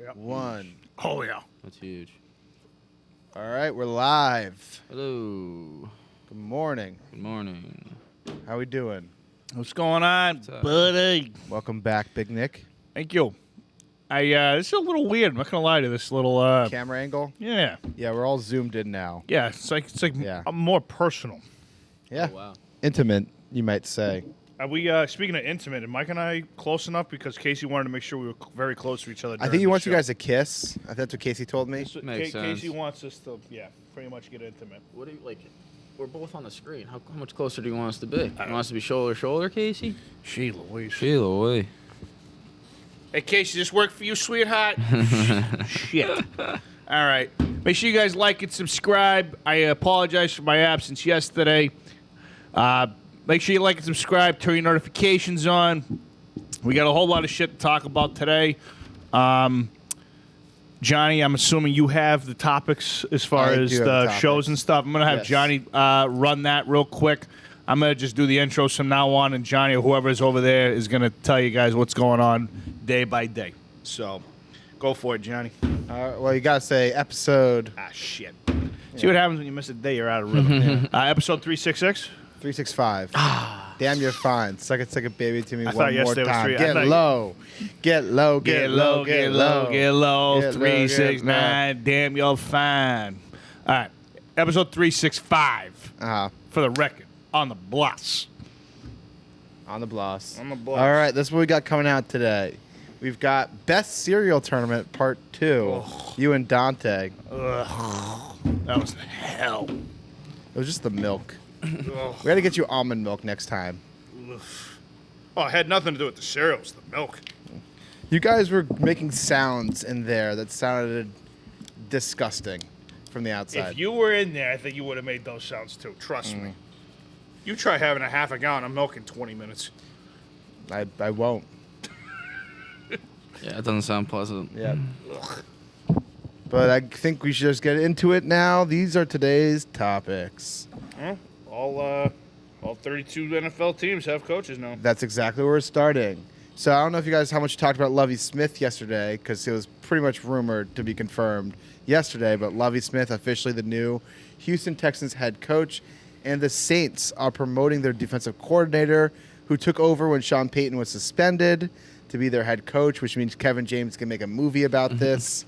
yeah. One. Oh, yeah. That's huge. All right, we're live. Hello. Good morning. Good morning. How we doing? What's going on, up? buddy? Welcome back, Big Nick. Thank you. This is a little weird. I'm not gonna lie to this little. Camera angle. Yeah, Yeah, we're all zoomed in now. yeah. It's like Yeah. more personal. Yeah. Oh, wow. Intimate, you might say. Are we speaking of intimate? Are Mike and I close enough? Because Casey wanted to make sure we were very close to each other. I during think he the wants you show. guys to kiss. I think that's what Casey told me. So Makes sense. Casey wants us to, pretty much get intimate. What do you like? We're both on the screen. How much closer do you want us to be? You want us to be shoulder to shoulder, Casey? She Louise. Sheila, away. Hey, Casey, this work for you, sweetheart? Shit. All right. Make sure you guys like and subscribe. I apologize for my absence yesterday. Make sure you like and subscribe. Turn your notifications on. We got a whole lot of shit to talk about today. Johnny, I'm assuming you have the topics as far I as do have the the shows topics. and stuff. I'm going to have Yes. Johnny run that real quick. I'm going to just do the intros from now on, and Johnny or whoever's over there is going to tell you guys what's going on day by day. So, go for it, Johnny. Well, you gotta say episode Ah, shit. See what happens when you miss a day, you're out of rhythm. Episode 366? 365. Damn, you're fine. Suck it, baby, to me I thought one more yesterday was time. three- I Get thought- low. Get low. Get low. Get low. Get low. Get low, 369. Damn, you're fine. All right. Episode 365, for the record, on the bus. On the bloss. On the bloss. All right, that's what we got coming out today. We've got Best Cereal Tournament Part 2. You and Dante. Ugh. That was hell. It was just the milk. Ugh. We got to get you almond milk next time. Oh, it had nothing to do with the cereals, the milk. You guys were making sounds in there that sounded disgusting from the outside. If you were in there, I think you would have made those sounds too. Trust me. You try having a half a gallon of milk in 20 minutes. I won't. Yeah, it doesn't sound pleasant. Yeah. But I think we should just get into it now. These are today's topics. Huh? All 32 NFL teams have coaches now. That's exactly where we're starting. So I don't know if you guys how much you talked about Lovie Smith yesterday, because it was pretty much rumored to be confirmed yesterday. But Lovie Smith officially the new Houston Texans head coach, and the Saints are promoting their defensive coordinator, who took over when Sean Payton was suspended, to be their head coach, which means Kevin James can make a movie about this.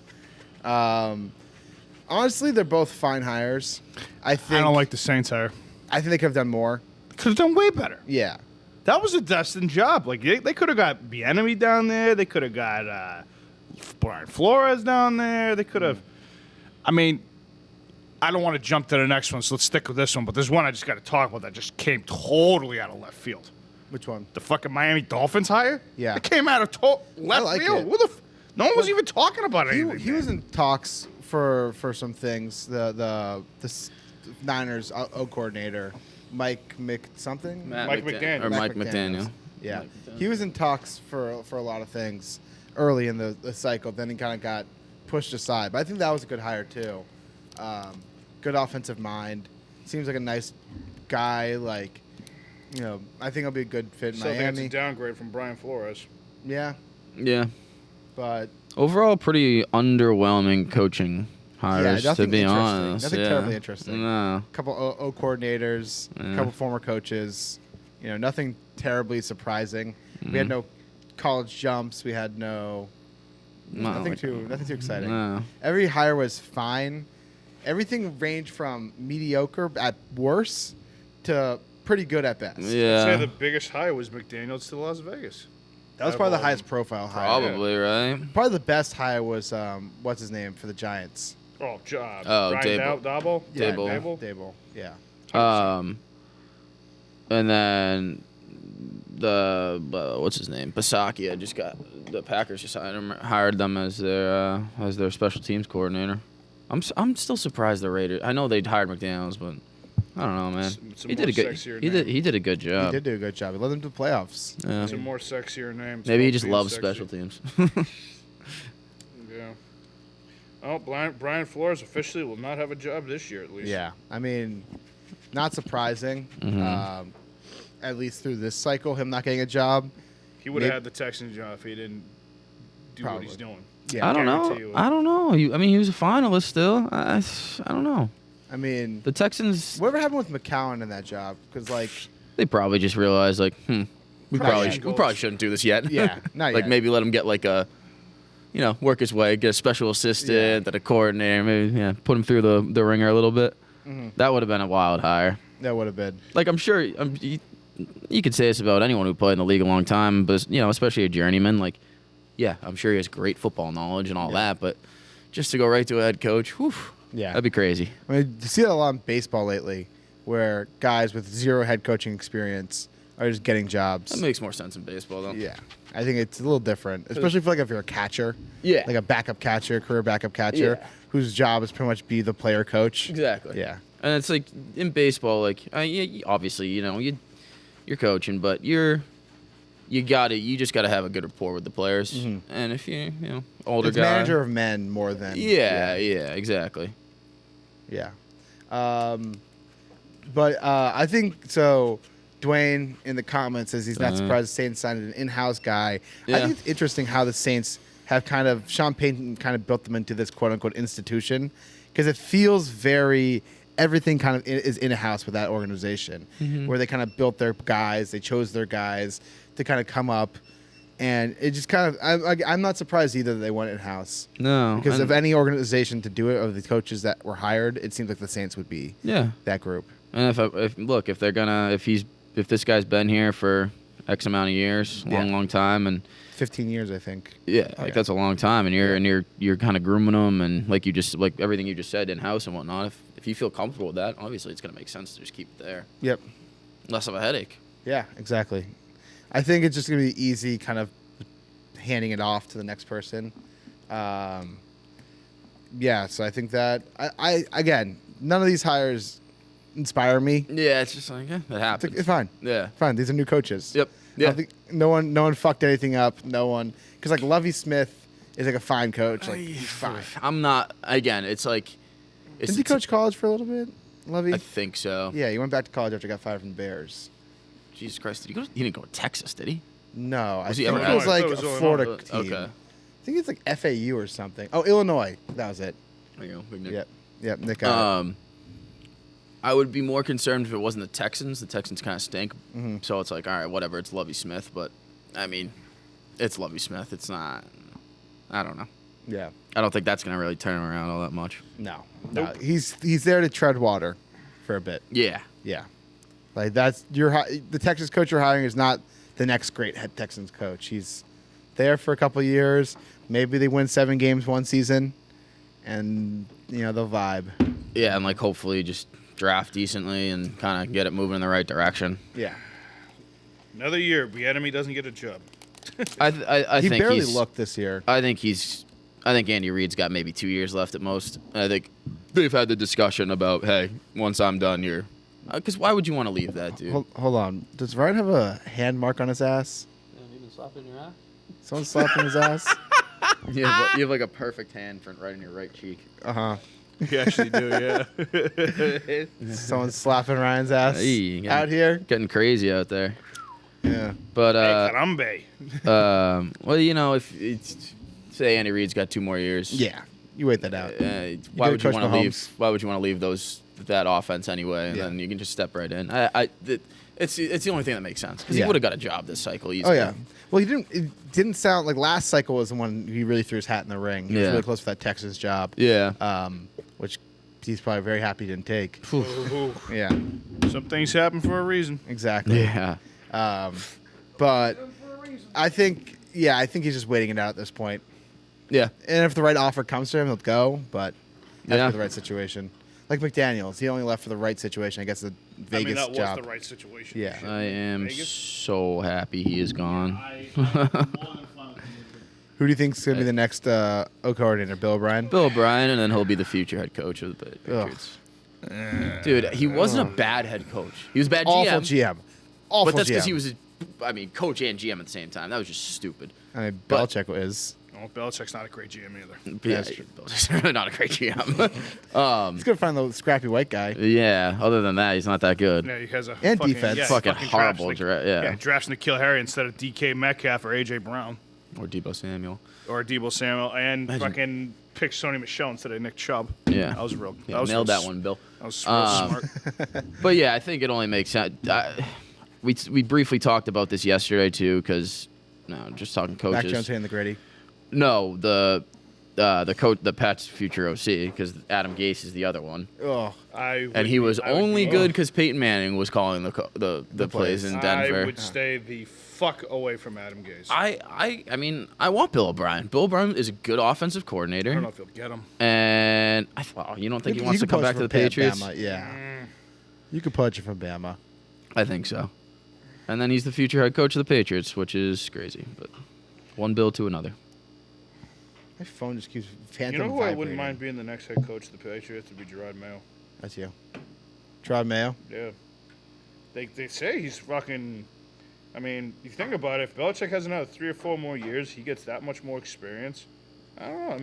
Honestly, they're both fine hires. I don't like the Saints hire. I think they could have done more. Could have done way better. Yeah. That was a destined job. Like they could have got Bieniemy down there. They could have got Brian Flores down there. They could have. I mean, I don't want to jump to the next one, so let's stick with this one. But there's one I just got to talk about that just came totally out of left field. Which one? The fucking Miami Dolphins hire. Yeah. It came out of left like field. it. What the? No one was even talking about anything. He was in talks for some things. The Niners O coordinator, Mike something. Mike McDaniel. Or Mike McDaniels. McDaniel. Yeah, Mike McDaniel. he was in talks for a lot of things early in the cycle. Then he kind of got pushed aside. But I think that was a good hire too. Good offensive mind. Seems like a nice guy. Like, I think he'll be a good fit in So that's Miami. a downgrade from Brian Flores. Yeah, Yeah. but Overall, pretty underwhelming coaching hires, to nothing be interesting. honest. Nothing yeah. terribly interesting. No. couple O coordinators, a Yeah. couple former coaches. Nothing terribly surprising. We had no college jumps. We had nothing too exciting. No. Every hire was fine. Everything ranged from mediocre at worst to pretty good at best. I'd say Yeah. the biggest hire was McDaniels to Las Vegas. That was probably the highest profile hire. Probably, right? Probably the best hire was what's his name for the Giants? Oh, job. Oh, Brian Dable. Dabo? Yeah, Dable. Dable. Yeah. And then what's his name? Basaki. The Packers just hired them as their special teams coordinator. I'm still surprised the Raiders. I know they hired McDaniels, but I don't know, man. It's a He more did a good. sexier He name. did a good He job. did do a good job. He led them to the playoffs. Yeah. It's a more sexier name. It's Maybe he about just being loves sexy. special teams. Yeah. Oh, Brian Flores officially will not have a job this year, at least. Yeah, I mean, not surprising. Mm-hmm. At least through this cycle, him not getting a job. He would have Maybe- had the Texans job if he didn't do what he's doing. Yeah, I don't know. guarantee you. I don't know. He was a finalist still. I don't know. I mean, The Texans, whatever happened with McCown in that job? Because like, they probably just realized like, we Probably probably shouldn't do this yet. Yeah, not Like yet. maybe let him get like a, work his way, get a special assistant, then a coordinator, maybe put him through the ringer a little bit. Mm-hmm. That would have been a wild hire. that would have been. Like I'm sure you could say this about anyone who played in the league a long time, but especially a journeyman. Like, yeah, I'm sure he has great football knowledge and all that, but just to go right to a head coach, whew, Yeah. that'd be crazy. I mean, you see that a lot in baseball lately, where guys with zero head coaching experience are just getting jobs. That makes more sense in baseball, though. Yeah, I think it's a little different, especially if you're a catcher. Yeah. like a backup catcher, career backup catcher, Yeah. whose job is pretty much be the player coach. Exactly. Yeah, And it's like in baseball, like obviously, you're coaching, but you just gotta have a good rapport with the players. And if older it's guy, manager of men more than yeah, exactly. yeah. But I think so. Dwayne in the comments says he's not surprised the Saints signed an in-house guy. I Yeah. think it's interesting how the Saints have Sean Payton kind of built them into this quote-unquote institution, because it feels very everything kind of is in-house with that organization, where they kind of built their guys, they chose their guys to kind of come up, and it just kind of I'm not surprised either that they went in-house. No, Because and, of any organization to do it, of the coaches that were hired, it seems like the Saints would be yeah. that group. And if this guy's been here for X amount of years, long time, and 15 years, I think. that's a long time, and you're kind of grooming them, and like everything you just said in house and whatnot. If you feel comfortable with that, obviously it's gonna make sense to just keep it there. Yep. Less of a headache. Yeah, exactly. I think it's just going to be easy kind of handing it off to the next person. So I think that, I again, none of these hires inspire me. Yeah, it's just like that happens. It's fine. Yeah. Fine. These are new coaches. Yep. I don't think no one fucked anything up. No one. Because like Lovie Smith is like a fine coach. Like, he's fine. I'm not. Again, it's like. Didn't he coach college for a little bit? Lovie? I think so. Yeah, he went back to college after he got fired from the Bears. Jesus Christ! Did he go? He didn't go to Texas, did he? No, I Was he think ever it was out? like I thought it a was Florida Illinois. team. Okay. I think it's like FAU or something. Oh, Illinois. That was it. There you go. Big Nick. Yep. Nick got it. I would be more concerned if it wasn't the Texans. The Texans kind of stink. Mm-hmm. So it's like, all right, whatever. It's Lovie Smith, but I mean, it's Lovie Smith. It's not. I don't know. Yeah. I don't think that's gonna really turn him around all that much. No. Nope. No. He's there to tread water for a bit. Yeah. Yeah. Like that's the Texas coach you're hiring is not the next great head Texans coach. He's there for a couple of years. Maybe they win 7 games one season, and they'll vibe. Yeah, and like hopefully just draft decently and kind of get it moving in the right direction. Yeah. Another year, Bieniemy doesn't get a job. I He think barely he's, looked this year. I think Andy Reid's got maybe 2 years left at most. I think they've had the discussion about, hey, once I'm done, you're. Because why would you want to leave that, dude? Hold on. Does Ryan have a hand mark on his ass? You been slapping your ass? Someone slapping his ass? You have like a perfect hand right in your right cheek. Uh huh. You actually do, yeah. Someone slapping Ryan's ass Hey, out here. Getting crazy out there. Yeah. But Hey, Carambe. well, if it's say Andy Reid's got 2 more years. Yeah. You wait that out. Why would you coach want to leave? Mahomes. Why would you want to leave that offense anyway? And Yeah. then you can just step right in. It's the only thing that makes sense because Yeah. he would have got a job this cycle Oh easily. yeah. Well, it didn't sound like last cycle was the one he really threw his hat in the ring. He was Yeah. really close for that Texas job. Yeah. Which he's probably very happy he didn't take. Ooh, Yeah. some things happen for a reason. Exactly. Yeah. But I think he's just waiting it out at this point. Yeah. And if the right offer comes to him, he'll go. But that's Yeah. for the right situation. Like McDaniels, he only left for the right situation. I guess the Vegas that job. was the right situation. Yeah. I am Vegas? so happy he is gone. Who do you think is going to be the next O coordinator? Bill O'Brien? Bill O'Brien, and then he'll be the future head coach of the Patriots. Dude, he wasn't a bad head coach. He was a bad Awful GM. GM. Awful But that's because GM. he was, coach and GM at the same time. That was just stupid. I mean, but- Belichick is. Well, Belichick's not a great GM either. Yeah, that's true. Belichick's really not a great GM. He's going to find the scrappy white guy. Yeah, other than that, he's not that good. Yeah, he has a And fucking, defense. Yeah, Fucking drafts horrible Nick- yeah. drafts N'Keal Harry instead of DK Metcalf or AJ Brown. Or Debo Samuel. or Debo Samuel, and Imagine. fucking pick Sony Michel instead of Nick Chubb. Yeah. That was real. Yeah, that was nailed real that one, Bill. That was real smart. But yeah, I think it only makes sense. We briefly talked about this yesterday too, because just talking Mac coaches. Jones hitting the gritty. No, the coach, the Pats' future OC, because Adam Gase is the other one, Oh, and he was only good because Peyton Manning was calling the plays in Denver. I would stay the fuck away from Adam Gase. I mean, I want Bill O'Brien. Bill O'Brien is a good offensive I don't coordinator, know if he'll get him. and you don't think he wants to come back to the Patriots? Bama, yeah. You could poach it from Bama. I think so. And then he's the future head coach of the Patriots, which is crazy. But one bill to another. My phone just keeps phantom You know who I vibrating. wouldn't mind being the next head coach of the Patriots? Would be Gerard Mayo. That's you. Gerard Mayo. Yeah. They say he's fucking. I mean, you think about it. If Belichick has another 3 or 4 more years, he gets that much more experience. I don't know. I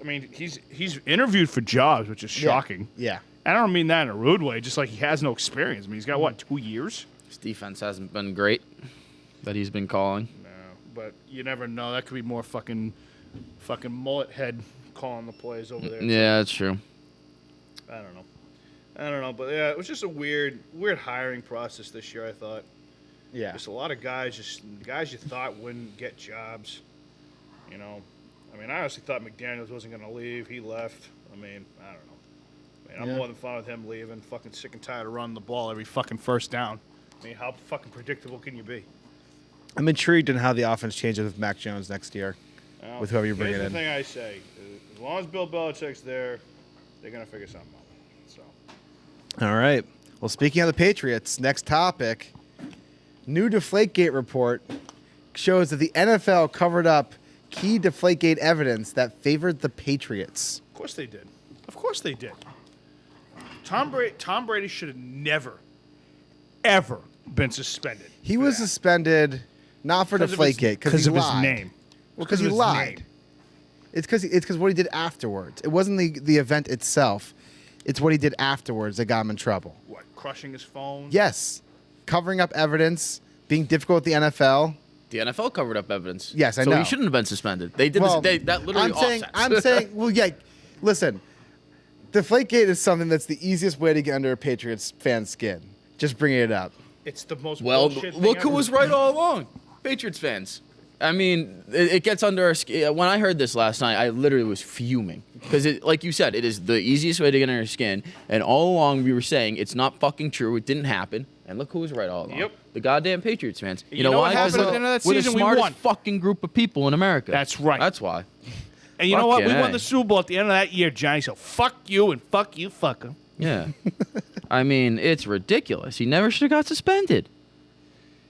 mean, he's interviewed for jobs, which is shocking. Yeah. I don't mean that in a rude way. Just like he has no experience. I mean, he's got what, 2 years? His defense hasn't been great that he's been calling. No, but you never know. That could be more fucking mullet head calling the plays over there. Yeah, that's true. I don't know, but yeah, it was just a weird hiring process this year. I thought Yeah. just a lot of guys you thought wouldn't get jobs. You know, I mean, I honestly thought McDaniels wasn't going to leave. He left. I mean, I don't know. I mean, I'm Yeah. more than fine with him leaving. Fucking sick and tired of running the ball every fucking first down. I mean, how fucking predictable can you be? I'm intrigued in how the offense changes with Mac Jones next year. Now, With whoever you bring here's it in. the thing I say: as long as Bill Belichick's there, they're gonna figure something out. So All right. Well, speaking of the Patriots, next topic. New Deflategate report shows that the NFL covered up key Deflategate evidence that favored the Patriots. of course they did. Of course they did. Tom Brady should have never, ever been suspended. He for was that. suspended not for Deflategate because he of lied. his name. Well, because of he his lied. name. It's because what he did afterwards. It wasn't the event itself. It's what he did afterwards that got him in trouble. What? Crushing his phone? Yes, covering up evidence, being difficult with the NFL. The NFL covered up evidence. Yes, I so know. he shouldn't have been suspended. They did Well, this. That literally I'm saying, well, yeah. Listen, Deflategate is something that's the easiest way to get under a Patriots fan's skin. Just bringing it up. It's the most Well, bullshit thing look who ever. was right all along. Patriots fans. I mean, it gets under our skin. When I heard this last night, I literally was fuming. Because, like you said, it is the easiest way to get under our skin. And all along, we were saying it's not fucking true. It didn't happen. And look who was right all along. Yep. The goddamn Patriots fans. You know why? what happened 'Cause at the end of that we're season? the We smartest won. fucking group of people in America. That's right. That's why. And you know what? We Fucking won A. the Super Bowl at the end of that year, Johnny. So fuck you and fuck you, fucker. Yeah. I mean, it's ridiculous. He never should have got suspended.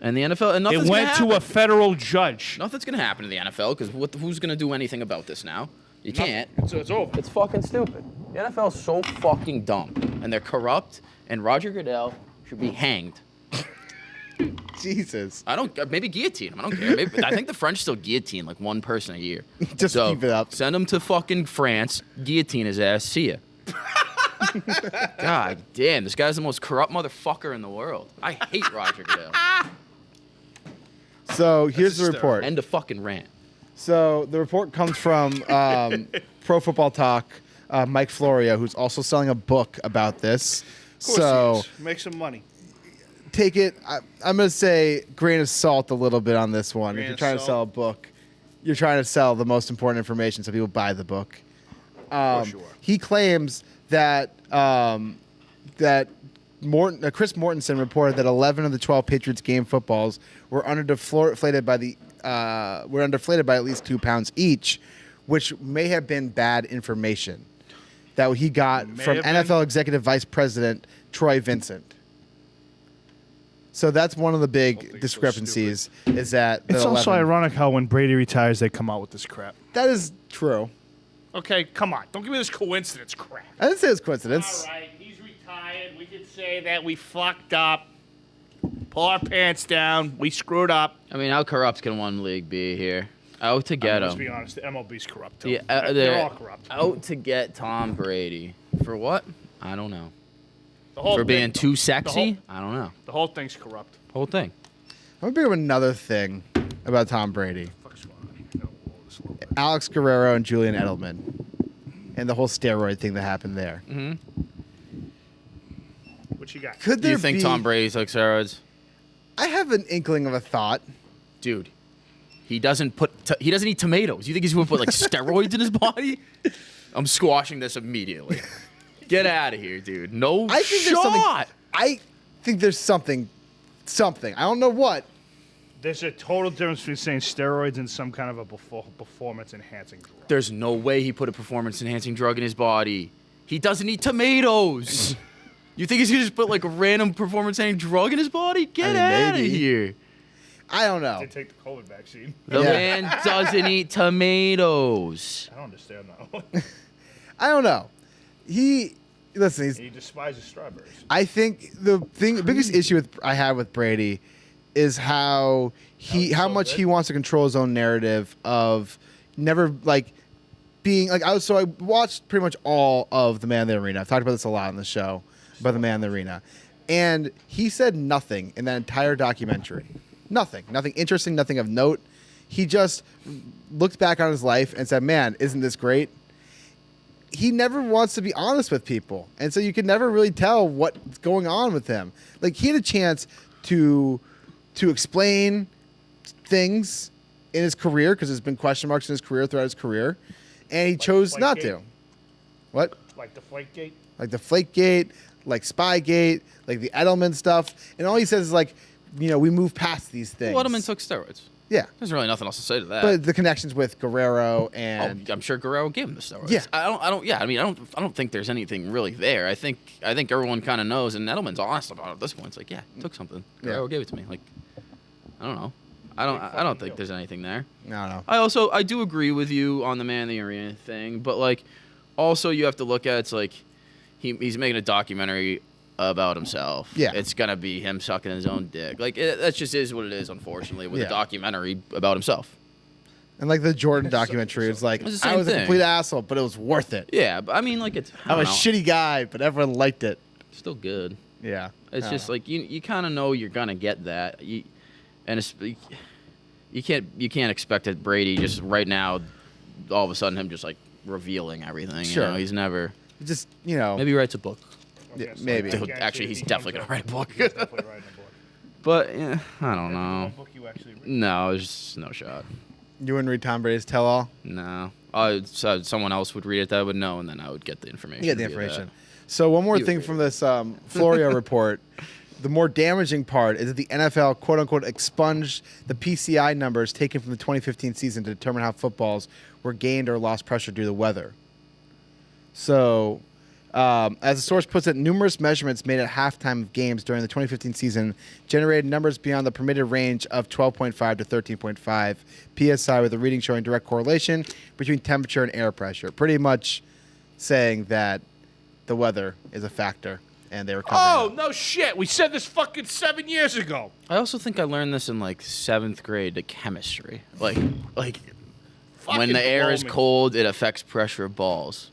And the NFL, and It nothing's went gonna to a happen. federal judge. Nothing's gonna happen to the NFL because who's gonna do anything about this now? You can't. It's over. It's fucking stupid. The NFL's so fucking dumb, and they're corrupt. And Roger Goodell should be hanged. Jesus. I don't. Maybe guillotine him. I don't care. Maybe, I think the French still guillotine like one person a year. Just So, keep it up. Send him to fucking France. Guillotine his ass. See ya. God damn, this guy's the most corrupt motherfucker in the world. I hate Roger Goodell. So here's the hysterical. report. End of fucking rant. So the report comes from Pro Football Talk, Mike Florio, who's also selling a book about this. Of course So he is. Make some money. take it. I'm going to say grain of salt a little bit on this one. Grain If you're of trying to salt. sell a book, you're trying to sell the most important information so people buy the book. For sure. He claims that that Chris Mortensen reported that 11 of the 12 Patriots game footballs were underflated by at least 2 pounds each, which may have been bad information that he got May from have been. NFL Executive Vice President Troy Vincent. So that's one of the think big it's so discrepancies is that the It's also 11 ironic how when Brady retires, they come out with this crap. That is true. Okay, come on. Don't give me this coincidence crap. I didn't say it was coincidence. All right, he's retired. We could say that we fucked up. Pull our pants down. We screwed up. I mean, how corrupt can one league be here? Out to get Let's him. be honest. The MLB's corrupt. Too. Yeah, They're they're all corrupt. out to get Tom Brady. For what? I don't know. The whole For being thing, too sexy? whole- I don't know. the whole thing's corrupt. Whole thing. I'm going to bring up another thing about Tom Brady. Fuck's wrong a little bit. Alex Guerrero and Julian Edelman, and the whole steroid thing that happened there. What you got? Could Do there you think be, Tom Brady took steroids? I have an inkling of a thought. Dude, he doesn't eat tomatoes. You think he's gonna put like steroids in his body? I'm squashing this immediately. Get out of here, dude. No I think there's something. shot. I think there's something. I don't know what. There's a total difference between saying steroids and some kind of a performance-enhancing drug. There's no way he put a performance-enhancing drug in his body. He doesn't eat tomatoes. You think he's gonna just put like a random performance-enhancing drug in his body? Get out of maybe. here. I don't know. They take the COVID vaccine. The Yeah. man doesn't eat tomatoes. I don't understand that one. I don't know. Listen. He despises strawberries. I think the biggest issue I have with Brady is how so much good. he wants to control his own narrative of never like being like I watched pretty much all of The Man in the Arena. I've talked about this a lot on the show about The Man in the Arena, and he said nothing in that entire documentary. Nothing interesting, nothing of note. He just looked back on his life and said, "Man, isn't this great?" He never wants to be honest with people, and so you can never really tell what's going on with him. Like he had a chance to explain things in his career because there's been question marks in his career throughout his career, and he chose not Deflategate? to. What? Like the Flakegate? Like the Flakegate, like Spygate, like the Edelman stuff, and all he says is like, we move past these things. Well, Edelman took steroids. Yeah, There's really nothing else to say to that. but the connections with Guerrero and I'm sure Guerrero gave him the steroids. Yeah. I don't think there's anything really there. I think everyone kind of knows, and Edelman's honest about it at this point. It's like, yeah, took something. Guerrero gave it to me. Like, I don't know. I don't think there's anything there. I don't know. I do agree with you on the Man in the Arena thing, but like, also you have to look at it's like he's making a documentary about himself. Yeah. It's gonna be him sucking his own dick. Like that just is what it is, unfortunately, with Yeah. a documentary about himself. And like the Jordan documentary, it's like It's the I same was a thing. complete asshole, but it was worth it. Yeah, but I mean, like it's I I'm a don't know, shitty guy, but everyone liked it. still good. Yeah, It's I just don't know. like you kind of know you're gonna get that. You can't expect that Brady just right now, all of a sudden him just like revealing everything. Sure. You know? He's never. just Maybe he writes a book. Yeah, maybe. Dude, actually, he's definitely gonna write a book. He's definitely writing a book. But yeah, I don't know. What book you actually read? No, there's just no shot. You wouldn't read Tom Brady's tell-all. No. So someone else would read it that I would know, and then I would get the information. You get the via that. information. So one more You thing agree. from this Florio report. The more damaging part is that the NFL, quote unquote, expunged the PCI numbers taken from the 2015 season to determine how footballs were gained or lost pressure due to the weather. So, as the source puts it, numerous measurements made at halftime of games during the 2015 season generated numbers beyond the permitted range of 12.5 to 13.5 psi, with the reading showing direct correlation between temperature and air pressure. Pretty much saying that the weather is a factor, and they were covering Oh, it up. no shit. We said this fucking 7 years ago. I also think I learned this in like 7th grade to chemistry. Like when Fucking the air blow is me. cold, it affects pressure of balls.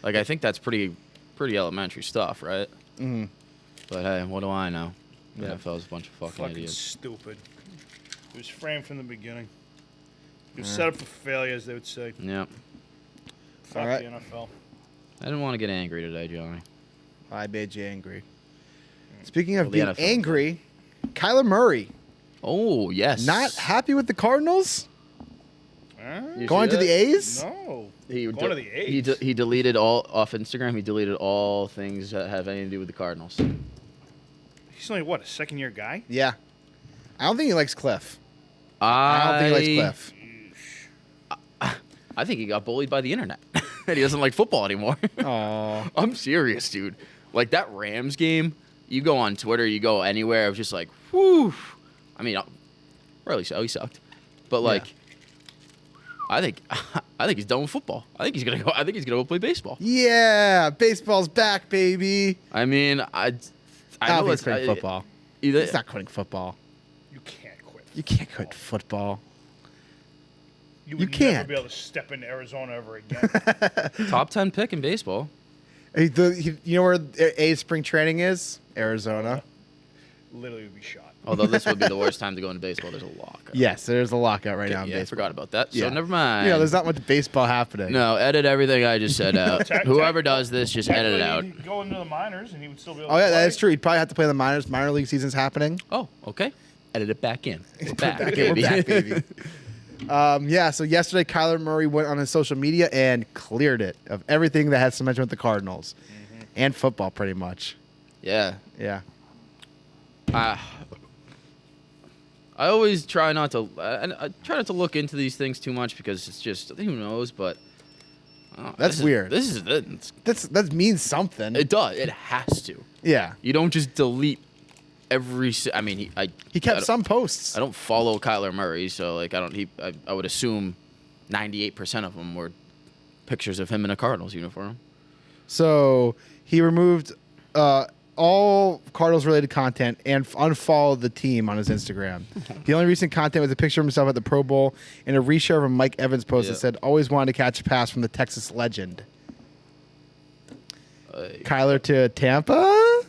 Like I think that's pretty elementary stuff, right? Mhm. But hey, what do I know? The Yeah. NFL's a bunch of fucking Fucking idiots. stupid. It was framed from the beginning. It was set up for failure, as they would say. Yep. Fuck All right. the NFL. I didn't want to get angry today, Johnny. I made you angry. Speaking of Well, the being NFL. angry, Kyler Murray Oh yes. not happy with the Cardinals You going see to the that? A's. No. He Going to the He, A's. he deleted all off Instagram. He deleted all things that have anything to do with the Cardinals. He's only, what, a second-year guy? Yeah, I don't think he likes Cliff. I don't think he likes Cliff. I think he got bullied by the internet, and he doesn't like football anymore. Oh, I'm serious, dude. Like that Rams game, you go on Twitter, you go anywhere, it was just like, whew. I mean, really so he sucked, but like, I think he's done with football. I think he's gonna go play baseball. yeah, baseball's back, baby. I mean, I I don't know think he's it's quitting football. Either, He's not quitting football. You can't quit. You can't quit football. You you would can't. never be able to step into Arizona ever again. top 10 pick in baseball. You know where A's spring training is? Arizona. literally would be shot. Although this would be the worst time to go into baseball. There's a lockout. Yes, there's a lockout right now in Yeah, I baseball. forgot about that. Yeah. So never mind. There's not much baseball happening. No, edit everything I just said out. Whoever does this, just edit it Technically, out. he'd go into the minors and he would still be able Oh to yeah, play. that is true. He'd probably have to play in the minors. Minor league season's happening. Oh, okay. Edit it back in. We're back, We're baby. back, baby. So yesterday Kyler Murray went on his social media and cleared it of everything that has to mention with the Cardinals and football, pretty much. Yeah. Yeah. I always try not to. I try not to look into these things too much because it's just who knows. But That's weird. This is That means something. it does. It has to. Yeah. You don't just delete every. I mean, He I kept don't- some posts. I don't follow Kyler Murray, so like I don't. I would assume 98% of them were pictures of him in a Cardinals uniform. So he removed all Cardinals related content and unfollowed the team on his Instagram. The only recent content was a picture of himself at the Pro Bowl and a reshare of a Mike Evans post that Yeah. said, "Always wanted to catch a pass from the Texas legend." Kyler to Tampa?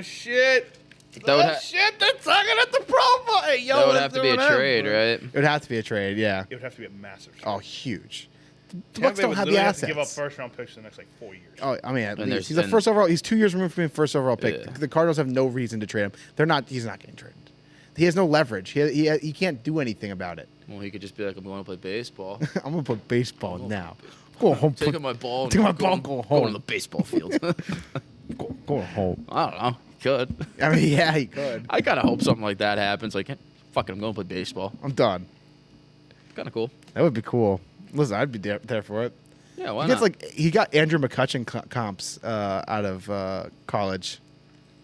Shit. That would ha- Shit, they're talking at the Pro Bowl. Hey, yo, That would let's have to do be a whatever. trade, right? It would have to be a trade, yeah. It would have to be a massive trade. Oh, huge. The Tampa Bucks Bay don't would have the literally assets. to give up first round picks in the next like 4 years. Oh, I mean, at And least there's- he's a and- first overall. He's 2 years removed from being first overall pick. Yeah. The Cardinals have no reason to trade him. He's not getting traded. He has no leverage. He can't do anything about it. Well, he could just be like, I'm going to play baseball. I'm gonna play baseball now. Go home. Taking my ball. and Taking my ball, go Going home. to the baseball field. Go home. I don't know. He could. I mean, yeah, he could. I kind of hope something like that happens. Like, fuck it, I'm going to play baseball. I'm done. Kind of cool. That would be cool. Listen, I'd be there for it. Yeah, why He gets not? he got Andrew McCutcheon comps out of college.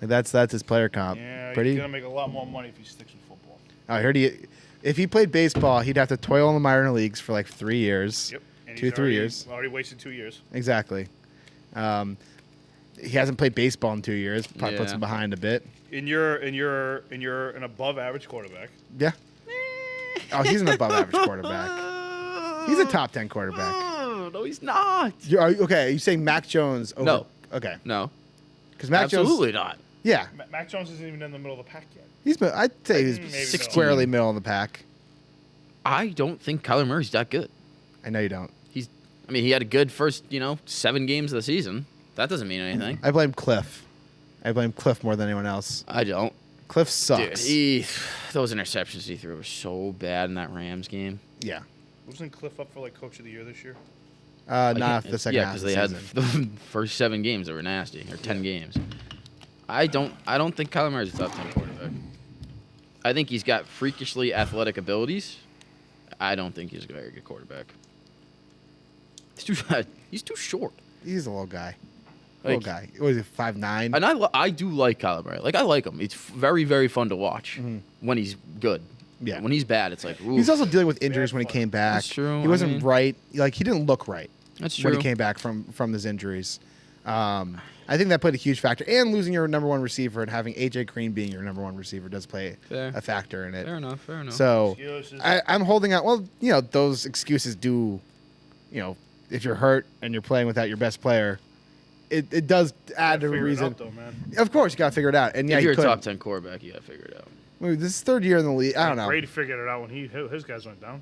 Like, that's his player comp. Yeah, Pretty. he's gonna make a lot more money if he sticks with football. I heard if he played baseball, he'd have to toil in the minor leagues for like 3 years. Yep. And 2, he's 3 already- years. Already wasted 2 years. Exactly. He hasn't played baseball in 2 years. Probably puts Yeah. him behind a bit. And you're an above average quarterback. Yeah. Oh, he's an above average quarterback. He's a top 10 quarterback. No, he's not. Are you saying Mac Jones over? No. Okay. No, Because Mac Jones. absolutely not. Yeah. Mac Jones isn't even in the middle of the pack yet. I'd say he's Maybe squarely middle of the pack. I don't think Kyler Murray's that good. I know you don't. I mean, he had a good first, 7 games of the season. That doesn't mean anything. I blame Cliff. I blame Cliff more than anyone else. I don't. Cliff Dude, sucks. those interceptions he threw were so bad in that Rams game. Yeah. Wasn't Cliff up for like coach of the year this year? Not the second Yeah, half of because the they season. had the first 7 games that were nasty, or 10 games. I don't think Kyler Murray's a top 10 quarterback. I think he's got freakishly athletic abilities. I don't think he's a very good quarterback. He's too short. He's a little guy. Little Like, guy. What is he, 5'9"? And I do like Kyler Murray. Like, I like him. It's very, very fun to watch when he's good. Yeah. When he's bad, it's like, ooh. He's also dealing with injuries when he came back. That's true, He I wasn't mean- right. Like, he didn't look right That's when true. he came back from his injuries. I think that played a huge factor. And losing your number one receiver and having AJ Green being your number one receiver does play Fair. a factor in it. Fair enough. So Excuses. I'm holding out. Well, those excuses do, if you're hurt and you're playing without your best player, it does add to a Figure it reason. out, though, man. Of course, you got to figure it out. And yeah, If he you're a could. top 10 quarterback, you got to figure it out. I mean, this is third year in the league. I don't know. Brady figured it out when his guys went down.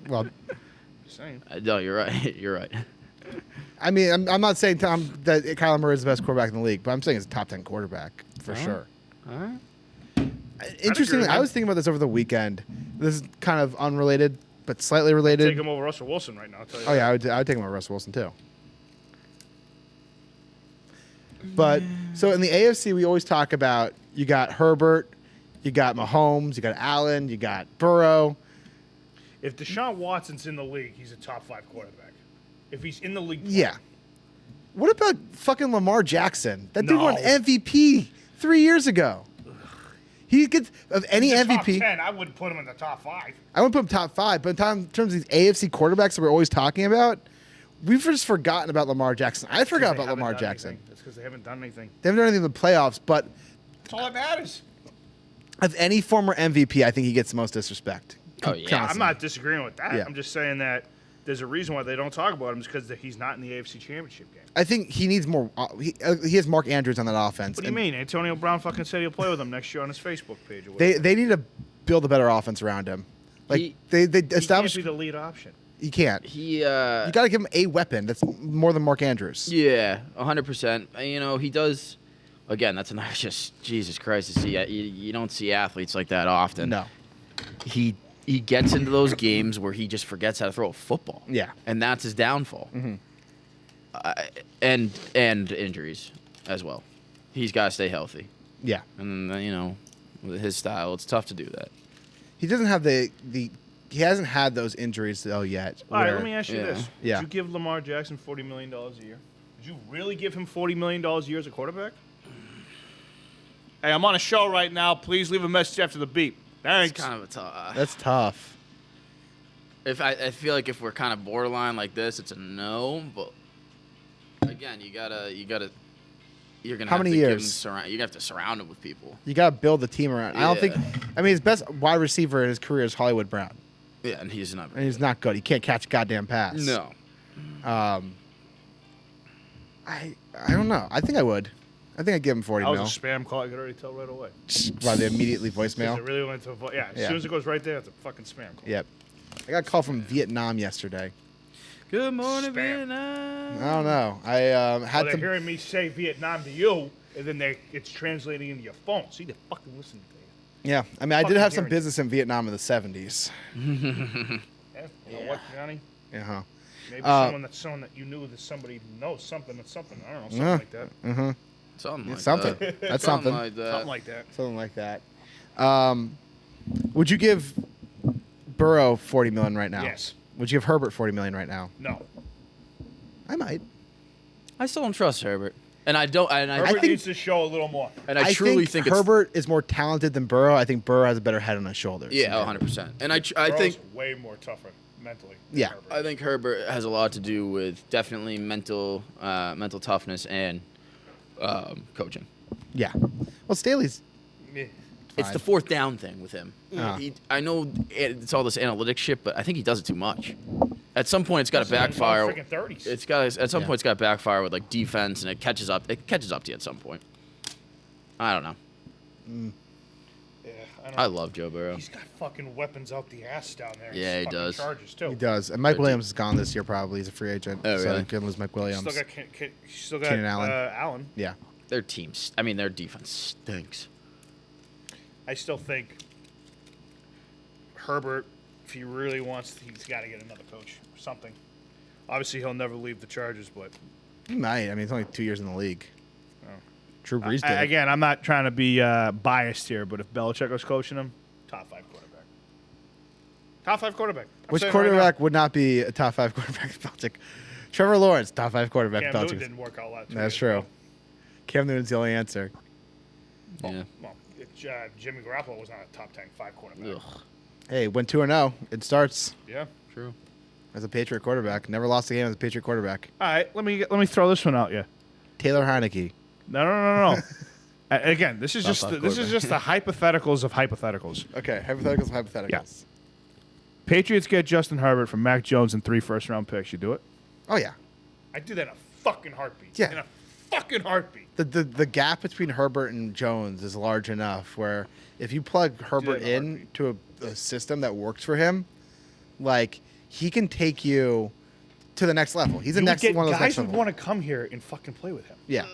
Well, Just saying. No, you're right. You're right. I mean, I'm not saying that Kyler Murray is the best quarterback in the league, but I'm saying he's a top 10 quarterback for Alright. sure. All right. Interestingly, with I you. was thinking about this over the weekend. This is kind of unrelated, but slightly Take related. him over Russell Wilson right now. I'll tell you Oh yeah, I would take him over Russell Wilson too. But so in the AFC, we always talk about you got Herbert, you got Mahomes, you got Allen, you got Burrow. If Deshaun Watson's in the league, he's a top 5 quarterback. If he's in the league, Yeah. What about fucking Lamar Jackson? That dude No. won MVP 3 years ago. He gets of any he's a MVP. top 10. I wouldn't put him in the top 5. I wouldn't put him top 5, but in terms of these AFC quarterbacks that we're always talking about, we've just forgotten about Lamar Jackson. I forgot about Lamar Jackson. That's because they haven't done anything. They haven't done anything in the playoffs, but That's all that matters. of any former MVP, I think he gets the most disrespect. Oh, yeah. I'm not disagreeing with that. Yeah. I'm just saying that there's a reason why they don't talk about him is because he's not in the AFC Championship game. I think he needs more. He has Mark Andrews on that offense. What do you mean? Antonio Brown fucking said he'll play with him next year on his Facebook page. Or They whatever. they need to build a better offense around him. Like He- they He established. can't be the lead option. He can't. He You got to give him a weapon that's more than Mark Andrews. Yeah, 100%. You know, he does. Again, that's another just Jesus Christ to see. You don't see athletes like that often. No. He gets into those games where he just forgets how to throw a football. Yeah. and that's his downfall. And injuries as well. He's got to stay healthy, Yeah. and you know, with his style, it's tough to do that. He doesn't have the. He hasn't had those injuries though yet. All right, where- let me ask you Yeah. this: Yeah. Would you give Lamar Jackson $40 million a year? Would you really give him $40 million a year as a quarterback? Hey, I'm on a show right now. Please leave a message after the beep. Thanks. It's kind of a tough. That's tough. If I feel like if we're kind of borderline like this, it's a no. But again, you're gonna How have many to years? You have to surround him with people. You got to build the team around. I don't think. Yeah. I mean, his best wide receiver in his career is Hollywood Brown, Yeah, and he's not. and he's not good. He can't catch a goddamn pass. No. I don't know. I think I would. I think I'd give him 40 That was mil. a spam call. I could already tell right away. Why they immediately Because it voicemail? really went to yeah. As Yeah. soon as it goes right there, it's a fucking spam call. Yep. I got a call from Vietnam yesterday. Good morning, Spam. Vietnam. I don't know. I Well, had they're some. hearing me say Vietnam to you, and then it's translating into your phone. See, they're fucking listening to you. Yeah, I mean, I did fucking have some hearing you. business in Vietnam in the 70s. Yeah? You know what, Johnny? Uh-huh. Maybe someone that you knew that somebody knows something that's something. I don't know, something Yeah. like that. Mm-hmm. Something like Something. that. That's something. like that. Something like that. Something like that. Would you give Burrow 40 million right now? Yes. Would you give Herbert 40 million right now? No. I might. I still don't trust Herbert, and I don't. And I, Herbert think- needs to show a little more. and I truly think it's Herbert is more talented than Burrow. I think Burrow has a better head on his shoulders. yeah, 100%. And I Burrow's think way more tougher mentally. than Yeah. Herbert. I think Herbert has a lot to do with definitely mental toughness and coaching. Yeah. Well, Staley's. Yeah. It's Fine. the fourth down thing with him. Ah. I know it's all this analytics shit, but I think he does it too much. At some point, it's got to backfire. Freaking 30s. It's got at some Yeah. point it's got to backfire with like defense, and it catches up. It catches up to you at some point. I don't know. yeah, I, don't I know. love Joe Burrow. He's got fucking weapons out the ass down there. Yeah, he Fucking does. Chargers too. He does. And Mike Williams is gone this year, probably. He's a free agent. Oh, So really? you can lose Mike Williams. Still got Keenan Allen. Allen. Yeah. Their teams. I mean, their defense stinks. I still think Herbert, if he really wants, he's got to get another coach or something. Obviously, he'll never leave the Chargers, but He might. I mean, it's only 2 years in the league. Drew Brees did. again, I'm not trying to be biased here, but if Belichick was coaching him, top 5 quarterback. Top 5 quarterback. I'm Which saying right quarterback would not be a top 5 quarterback? Belichick. Trevor Lawrence, top 5 quarterback. now. Cam Newton Belichick. didn't work out a lot. That's true. Cam Newton's the only answer. Yeah. Well, Jimmy Garoppolo was not a top 5 quarterback. Ugh. Hey, went 2-0. It starts Yeah. True. as a Patriot quarterback. Never lost a game as a Patriot quarterback. All right, let me throw this one out. Yeah. Taylor Heineke. No. Again, this is Top just five this is just the hypotheticals of hypotheticals. Okay, hypotheticals. Yeah. Patriots get Justin Herbert from Mac Jones and 3 first-round picks. You do it? Oh, yeah. I do that in a fucking heartbeat. Yeah. In a fucking heartbeat. The gap between Herbert and Jones is large enough where if you plug Herbert in a in to a system that works for him, like, he can take you to the next level. He's the You would next get one of those guys next would level. want to come here and fucking play with him. Yeah.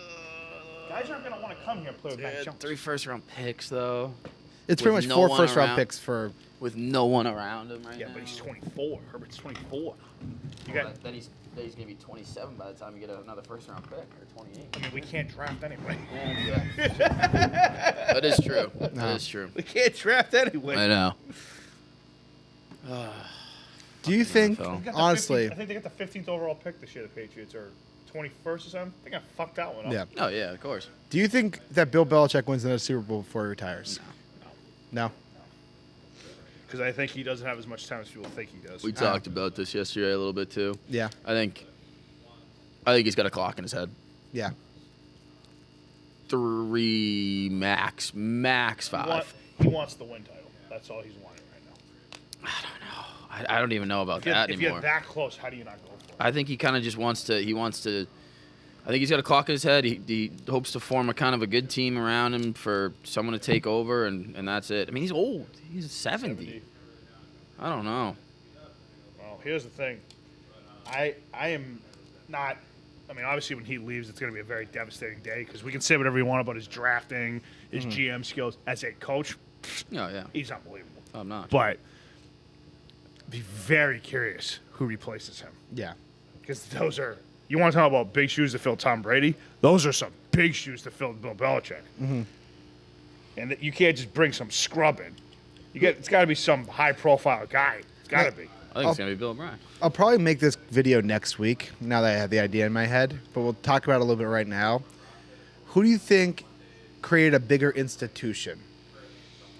Guys aren't gonna want to come here and play with Mac Jones. 3 first-round picks though, It's pretty With much no 4 one first-round around. picks for... with no one around him right Yeah, now. but he's 24. Herbert's 24. You Well, got. then he's gonna be 27 by the time you get another first-round pick, or 28. I mean, we can't draft anyway. That is true. No. That is true. We can't draft anyway. I know. Do you think, NFL. They got the honestly... 15th I think they got the 15th overall pick this year, the Patriots, or 21st or something. I think I fucked that one up. Yeah. Oh yeah, of course. Do you think that Bill Belichick wins another Super Bowl before he retires? No. Because I think he doesn't have as much time as people think he does. We talked about this yesterday a little bit too. Yeah. I think he's got a clock in his head. Yeah. 3 max 5. He wants the win title. That's all he's wanting right now. I don't even know about that If anymore. you're that close, how do you not go for it? I think he kind of just wants to. I think he's got a clock in his head. He hopes to form a kind of a good team around him for someone to take over, and that's it. I mean, he's old. He's 70. I don't know. Well, here's the thing. I am not. I mean, obviously, when he leaves, it's going to be a very devastating day because we can say whatever you want about his drafting, his GM skills. As a coach, Oh yeah. he's unbelievable. I'm not. But be very curious who replaces him Yeah. because those are. You want to talk about big shoes to fill Tom Brady? Those are some big shoes to fill Bill Belichick. And that you can't just bring some scrub in. It's got to be some high-profile guy. It's got to be. I think it's gonna be Bill O'Brien. I'll probably make this video next week, now that I have the idea in my head, but we'll talk about it a little bit right now. Who do you think created a bigger institution?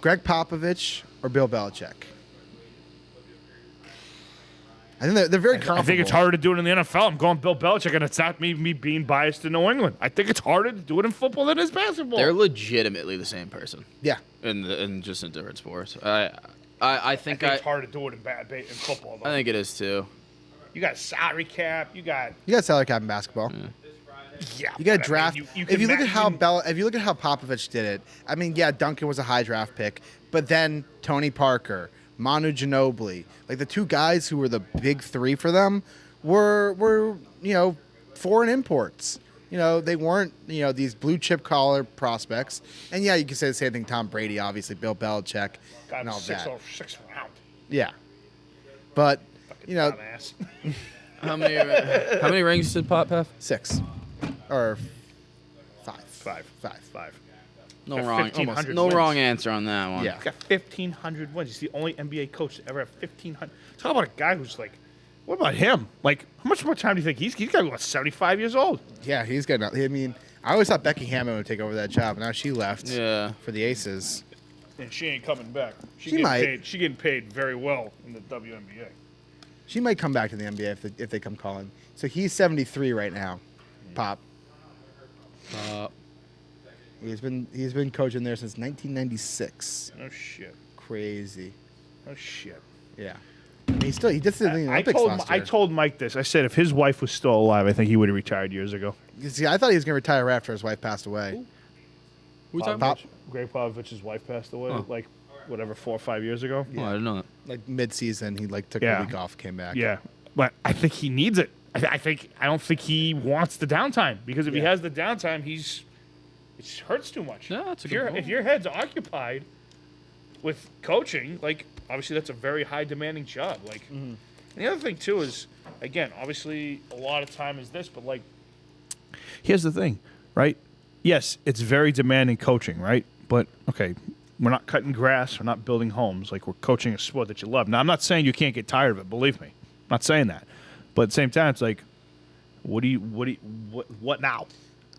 Greg Popovich or Bill Belichick? I think they're very comparable. I think it's harder to do it in the NFL. I'm going Bill Belichick, and it's not me being biased to New England. I think it's harder to do it in football than it is basketball. They're legitimately the same person Yeah. in just in different sports. I think it's harder to do it in football, though. I think it is too. You got a salary cap. You got salary cap in basketball. yeah. You got to but I draft. mean, If you look at how Popovich did it, I mean, yeah, Duncan was a high draft pick, but then Tony Parker, Manu Ginobili, like the two guys who were the big three for them, were foreign imports. They weren't these blue chip collar prospects. And yeah, you can say the same thing. Tom Brady, obviously, Bill Belichick, got and all that. sixth round. Yeah, but Fucking dumbass. How many rings did Pop have? 6 or 5. Five. No Got wrong. 1,500 No wins. wrong answer on that one. Yeah. He's got 1,500 wins. He's the only NBA coach to ever have 1,500. Talk about a guy who's like, what about him? Like, how much more time do you think he's got? To be, 75 years old. Yeah, he's good. I mean, I always thought Becky Hammond would take over that job, and now she left Yeah. for the Aces. And she ain't coming back. She might. She getting paid very well in the WNBA. She might come back to the NBA if they come calling. So he's 73 right now, Pop. He's been coaching there since 1996. No shit. Crazy. No shit. Yeah. I mean, he did the Olympics last I year. told Mike this. I said if his wife was still alive, I think he would have retired years ago. See, I thought he was going to retire after his wife passed away. Who we talking Pop. about? Greg Popovich's wife passed away, Huh. like, whatever, 4 or 5 years ago. Oh, I didn't know that. Like mid-season, he took Yeah. a week off, came back. Yeah, but I think he needs it. I don't think he wants the downtime because if he Yeah. has the downtime, it hurts too much. Yeah, that's a if good point. if your head's occupied with coaching, like obviously that's a very high demanding job. Like, and the other thing too is, again, obviously a lot of time is this, but like, here's the thing, right? Yes, it's very demanding coaching, right? But okay, we're not cutting grass, we're not building homes. Like we're coaching a sport that you love. Now I'm not saying you can't get tired of it. Believe me, I'm not saying that. But at the same time, it's like, what now?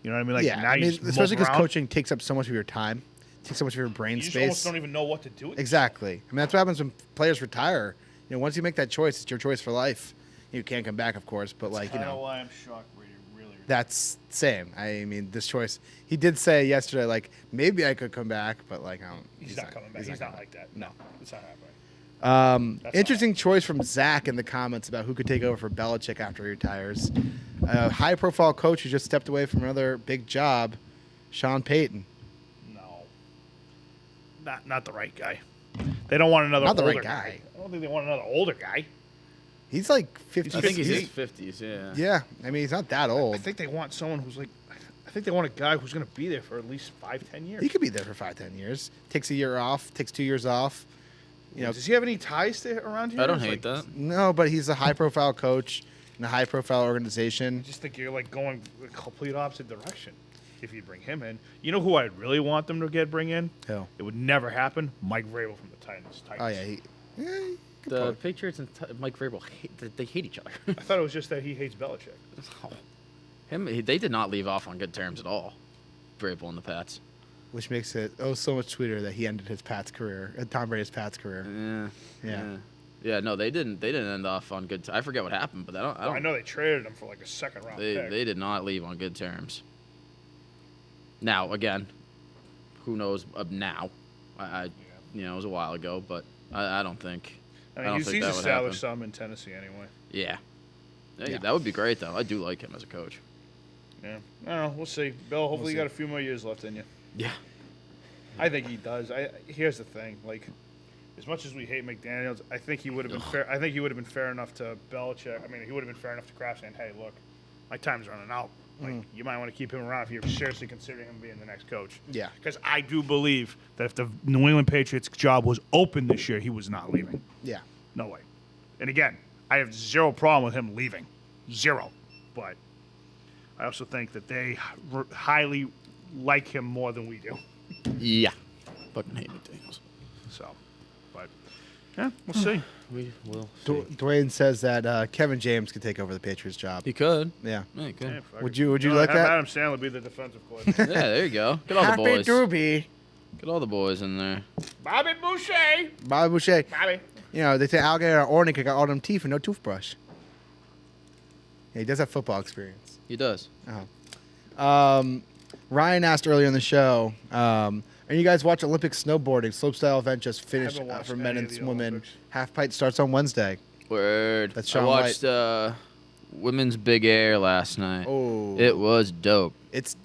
You know what I mean? Like Yeah, now I you mean, just mope especially because around. coaching takes up so much of your time, takes so much of your brain You just space. almost don't even know what to do. With Exactly. I mean, that's what happens when players retire. Once you make that choice, it's your choice for life. You can't come back, of course, but I don't know why I'm shocked. Really. that's same. I mean, this choice. He did say yesterday, like maybe I could come back, but like I don't. He's not coming back. He's not like that. No, it's not happening. Interesting choice from Zach in the comments about who could take over for Belichick after he retires. A high-profile coach who just stepped away from another big job, Sean Payton. No, not the right guy. They don't want another Not the older right guy. I don't think they want another older guy. He's like 50. I think he's in his 50s. 50s. Yeah. Yeah, I mean he's not that old. I think they want someone who's like. I think they want a guy who's going to be there for at least 5-10 years. He could be there for 5-10 years. Takes a year off. Takes 2 years off. Does he have any ties to around here? I don't It's hate like, that. No, but he's a high-profile coach in a high-profile organization. I just think you're like going the complete opposite direction. If you bring him in, you know who I'd really want them to bring in? Who? It would never happen. Mike Vrabel from the Titans. Oh yeah, he could The probably- Patriots and Mike Vrabel they hate each other. I thought it was just that he hates Belichick. They did not leave off on good terms at all. Vrabel and the Pats. which makes it so much sweeter that he ended his Pats career, Tom Brady's Pats career. Yeah. Yeah, no, they didn't end off on good. I forget what happened, but I don't. I know they traded him for like a second round pick. They did not leave on good terms. Now again, who knows now? It was a while ago, but I don't think. I don't mean, think he's that would established happen. some in Tennessee anyway. Yeah. Yeah. That would be great, though. I do like him as a coach. Yeah, I don't know. We'll see. Bill, hopefully see. you got a few more years left in you. Yeah. I think he does. Here's the thing, like, as much as we hate McDaniels, I think he would have been fair. I think he would have been fair enough to Belichick. I mean, he would have been fair enough to Kraft saying, "Hey, look, my time's running out. Like, you might want to keep him around if you're seriously considering him being the next coach." Yeah. Because I do believe that if the New England Patriots job was open this year, he was not leaving. Yeah. No way. And again, I have zero problem with him leaving. Zero. But I also think that they highly like him more than we do. Yeah. Fucking hate McDaniels. So, but yeah, we'll see. We will see. Dwayne says that Kevin James could take over the Patriots job. He could. Yeah. Yeah, he could. Yeah, fuck Would it. you know, like have that? Adam Sandler be the defensive coordinator. Yeah, there you go. Get all the Happy boys. Doobie. Get all the boys in there. Bobby Boucher. Bobby Boucher. Bobby. You know, they say alligator Ornick got all them teeth and no toothbrush. Yeah, he does have football experience. He does. Ryan asked earlier in the show, and you guys watch Olympic snowboarding. Slopestyle event just finished Haven't watched for men any and of the women. Olympics. Half pipe starts on Wednesday. Word. That's I Shaun watched women's big air last night. Oh, It was dope. it's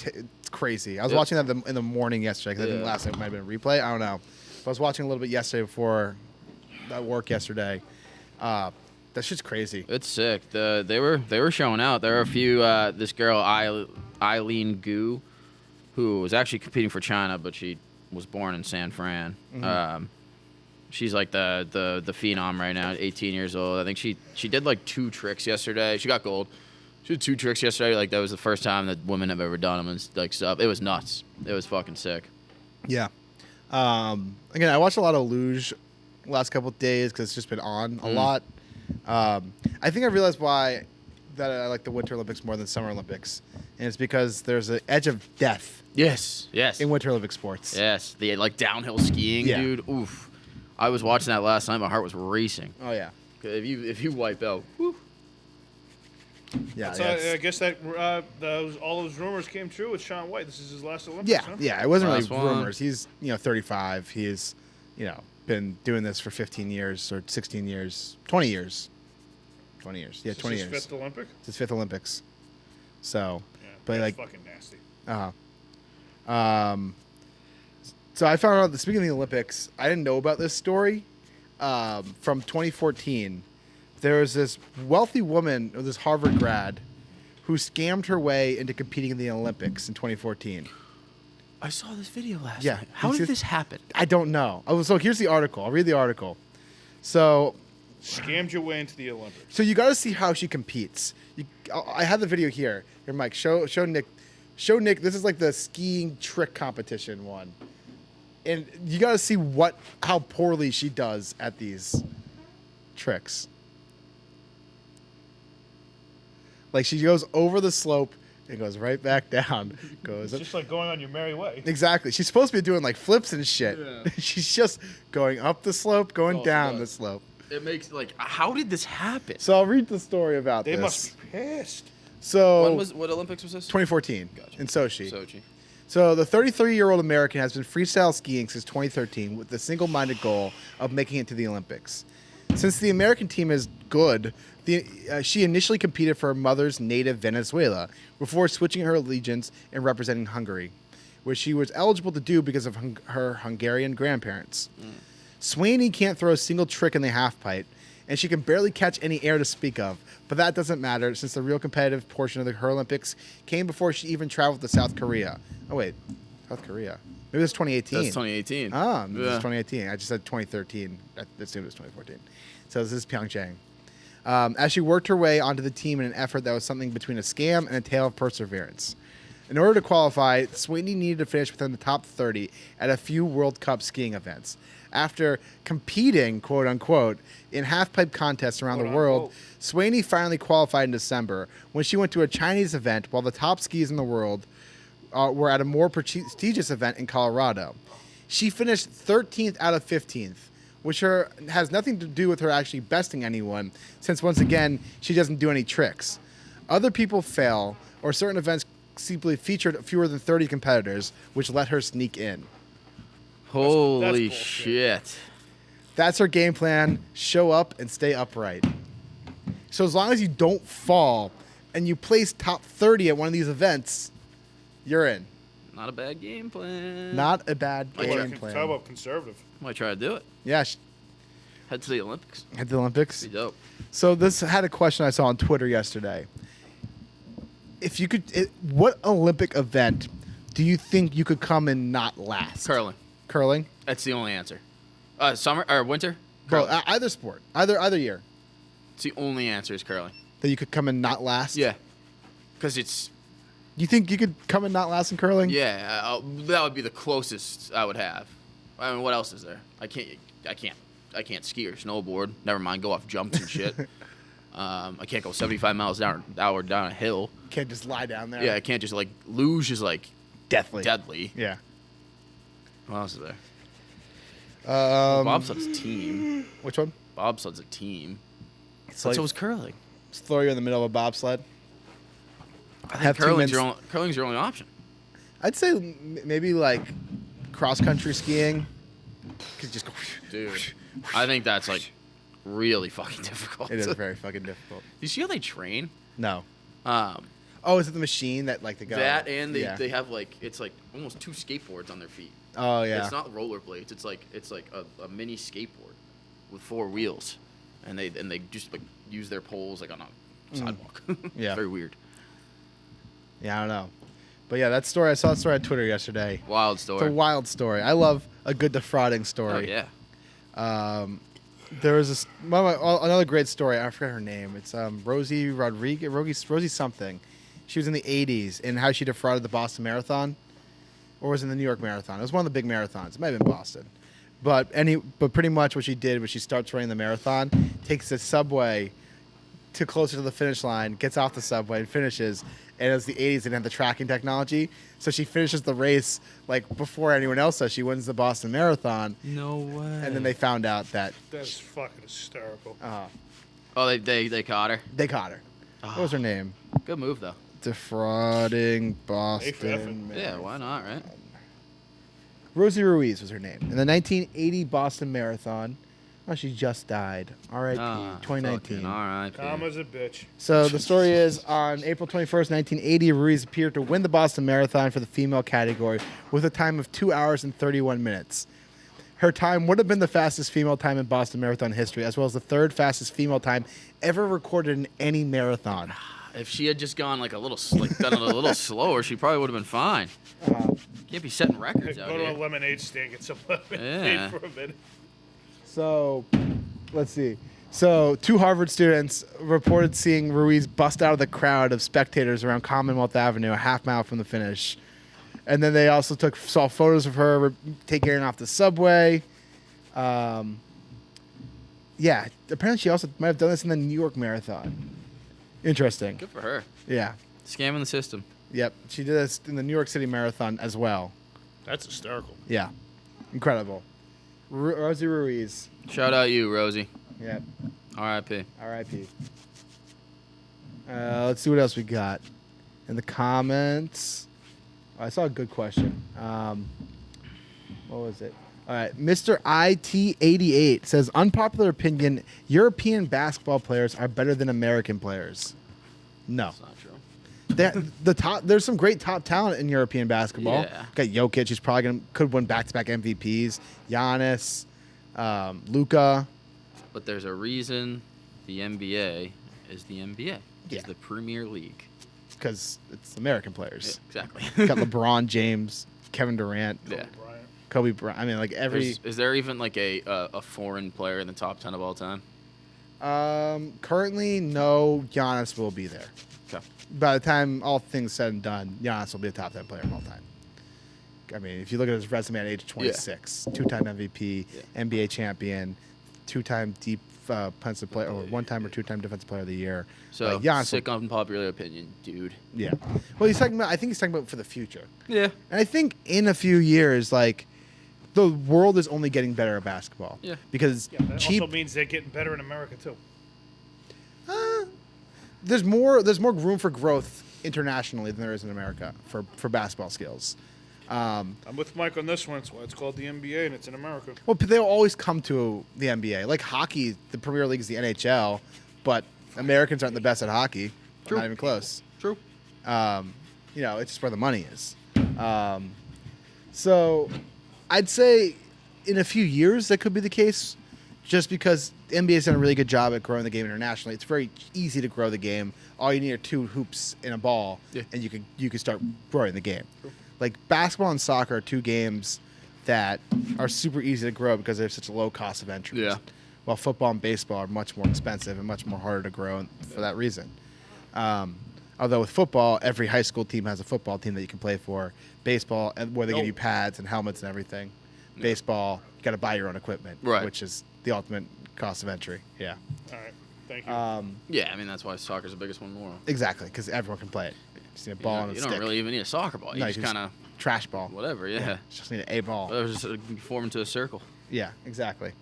crazy. I was Yep. watching that in the morning yesterday because I think Yeah. last night might have been a replay. I don't know. But I was watching a little bit yesterday before that work yesterday. That shit's crazy. It's sick. They were showing out. There were a few. This girl Eileen Gu, who was actually competing for China, but she was born in San Fran. She's like the phenom right now, 18 years old. I think she did like 2 tricks yesterday. She got gold. She did 2 tricks yesterday. Like that was the first time that women have ever done them and like stuff. It was nuts. It was fucking sick. Yeah. Again, I watched a lot of luge last couple of days because it's just been on a lot. I think I realized why that I like the Winter Olympics more than Summer Olympics, and it's because there's an edge of death Yes. Yes. in Winter Olympic sports. Yes. The like downhill skiing, Yeah. dude. Oof. I was watching that last night. My heart was racing. Oh yeah, If you wipe out, whew. yeah. So yeah, I guess that all those rumors came true with Shaun White. This is his last Olympics. yeah, Huh? yeah. It wasn't Last really one. rumors. He's 35. He's been doing this for 15 years or 16 years, 20 years. 20 years. Yeah, Is this 20 his years. fifth Olympic. It's his 5th Olympics. So, Yeah, but that's like, fucking nasty. so I found out that speaking of the Olympics, I didn't know about this story from 2014. There was this wealthy woman, this Harvard grad, who scammed her way into competing in the Olympics in 2014. I saw this video last Yeah. night. How It's did just- this happen? I don't know. So here's the article. I'll read the article. So Scammed your way into the Olympics. you got to see how she competes. I have the video here. Here, Mike. Show Nick. Show Nick. This is like the skiing trick competition one, and you got to see how poorly she does at these tricks. Like she goes over the slope and goes right back down. Goes It's up. just like going on your merry way. Exactly. She's supposed to be doing like flips and shit. Yeah. She's just going up the slope, going Oh, down God. the slope. It makes like, how did this happen? So I'll read the story about They this. must be pissed. So What Olympics was this? 2014 Gotcha. in Sochi. Sochi. So the 33-year-old American has been freestyle skiing since 2013 with the single-minded goal of making it to the Olympics. Since the American team is good, she initially competed for her mother's native Venezuela before switching her allegiance and representing Hungary, which she was eligible to do because of her Hungarian grandparents. Swaney can't throw a single trick in the halfpipe, and she can barely catch any air to speak of. But that doesn't matter since the real competitive portion of her Olympics came before she even traveled to South Korea. Oh wait, South Korea. Maybe it was 2018. That's 2018. Ah, this is Yeah. 2018. I just said 2013. I assumed it was 2014. So this is Pyeongchang. As she worked her way onto the team in an effort that was something between a scam and a tale of perseverance. In order to qualify, Swaney needed to finish within the top 30 at a few World Cup skiing events. After competing, quote unquote, in half-pipe contests around the world, Swaney finally qualified in December when she went to a Chinese event while the top skis in the world were at a more prestigious event in Colorado. She finished 13th out of 15th, which has nothing to do with her actually besting anyone, since once again, she doesn't do any tricks. Other people fail, or certain events simply featured fewer than 30 competitors, which let her sneak in. Holy bullshit. shit. That's her game plan. Show up and stay upright. So as long as you don't fall and you place top 30 at one of these events, you're in. Not a bad game plan. Not a bad Like, game Talk plan. about conservative. Might try to do it. Yeah, Head to the Olympics. at the Olympics. Be dope. So this had a question I saw on Twitter yesterday. If you could, what Olympic event do you think you could come and not last? Curling. Curling? That's the only answer. Summer or winter? Bro, Curling. either sport, either year It's the only answer is curling. that you could come and not last. Yeah. Because it's You think you could come and not last in curling? yeah, that would be the closest I would have. I mean, what else is there? I can't ski or snowboard. Never mind, go off jumps and shit. I can't go 75 miles an hour down a hill. Can't just lie down there. Yeah, I can't just like luge is like deathly. deadly. Yeah. What else is there? Um, Bobsled's a team. which one? Bobsled's a team. It's So like was curling. just throw you in the middle of a bobsled. I have think 2 curling's your only option. I'd say maybe like cross country skiing. Could just go. Dude, I think that's like really fucking difficult. It is very fucking difficult. You see how they train? No. Um, Oh, is it the machine that like the guy? that and Yeah. they have like it's like almost 2 skateboards on their feet. Oh yeah. It's not rollerblades. It's like a mini skateboard with 4 wheels, and they just like use their poles like on a sidewalk. Yeah. Very weird. Yeah, I don't know. But yeah, that story I saw a story on Twitter yesterday. Wild It's story. a wild story. I love a good defrauding Oh story. yeah. There was this another great story. I forgot her name. It's Rosie Rodriguez, Rosie something. She was in the 80s and how she defrauded the Boston Marathon, or was it the New York Marathon? It was one of the big marathons. It might have been Boston, but pretty much what she did was she starts running the marathon, takes the subway to closer to the finish line, gets off the subway and finishes. And it was the 80s, they didn't have the tracking technology, so she finishes the race like before anyone else does. She wins the Boston Marathon. No way. And then they found out that That's fucking hysterical. Oh, they caught her. they caught her. What was her name? Good move though. Defrauding effort. Boston. Yeah, why not, right? Rosie Ruiz was her name. In the 1980 Boston Marathon. Oh, she just died. R.I.P. 2019. R.I.P. Karma's a bitch. So the story is, on April 21st, 1980, Ruiz appeared to win the Boston Marathon for the female category with a time of 2 hours and 31 minutes. Her time would have been the fastest female time in Boston Marathon history, as well as the 3rd fastest female time ever recorded in any marathon. If she had just gone like done it a little slower, she probably would have been fine. Can't be setting records out Go to a here. lemonade stand, get some lemonade Yeah. for a minute. So, let's see. So, 2 Harvard students reported seeing Ruiz bust out of the crowd of spectators around Commonwealth Avenue, a half mile from the finish. And then they also saw photos of her taking her off the subway. Yeah, apparently she also might have done this in the New York Marathon. Interesting. Good for her. Yeah. Scamming the system. Yep. She did this in the New York City Marathon as well. That's hysterical. Yeah. Incredible. Rosie Ruiz. Shout out you, Rosie. Yep. R.I.P. R.I.P. Let's see what else we got in the comments. Oh, I saw a good question. What was it? All right, Mr. IT88 says, unpopular opinion: European basketball players are better than American players. No, That's not true. there's some great top talent in European basketball. Yeah. Got Jokic, who's probably could win back-to-back MVPs. Giannis, Luka. But there's a reason the NBA is the NBA. Yeah. It's the Premier League. Because it's American players. Yeah, exactly. Got LeBron James, Kevin Durant, Yeah. Bryant. Kobe Bryant. I mean, like every. Is there even like a foreign player in the top 10 of all time? Currently, no. Giannis will be there. Okay. By the time all things said and done, Giannis will be a top 10 player of all time. I mean, if you look at his resume at age 26, 2-time MVP, Yeah. NBA champion, 2-time deep defensive player, or 1-time or 2-time defensive player of the year. So, Giannis sick unpopular opinion, dude. yeah. Well, he's talking about. I think he's talking about for the future. Yeah. And I think in a few years, like, the world is only getting better at basketball. Yeah. Because Yeah, that cheap. also means they're getting better in America too. There's more room for growth internationally than there is in America for basketball skills. I'm with Mike on this one. That's why it's called the NBA, and it's in America. Well, but they'll always come to the NBA. Like hockey, the Premier League is the NHL, but Americans aren't the best at hockey. True. Not even close. True. It's just where the money is. So I'd say in a few years that could be the case, just because the NBA's done a really good job at growing the game internationally. It's very easy to grow the game. All you need are 2 hoops and a ball, and you can start growing the game. Like basketball and soccer are 2 games that are super easy to grow because they have such a low cost of entry. Yeah. While football and baseball are much more expensive and much more harder to grow for that reason. Although with football, every high school team has a football team that you can play for. Baseball, and where they give you pads and helmets and everything. Baseball, you got to buy your own equipment, Right. which is the ultimate cost of entry. Yeah, All right. Thank you. Yeah, I mean that's why soccer's the biggest one in the world. exactly, because everyone can play it. Just need a ball and a You stick. don't really even need a soccer ball. You No, just kind of trash ball. whatever. Yeah. Just need a ball. Whatever, just form into a circle. Yeah, exactly.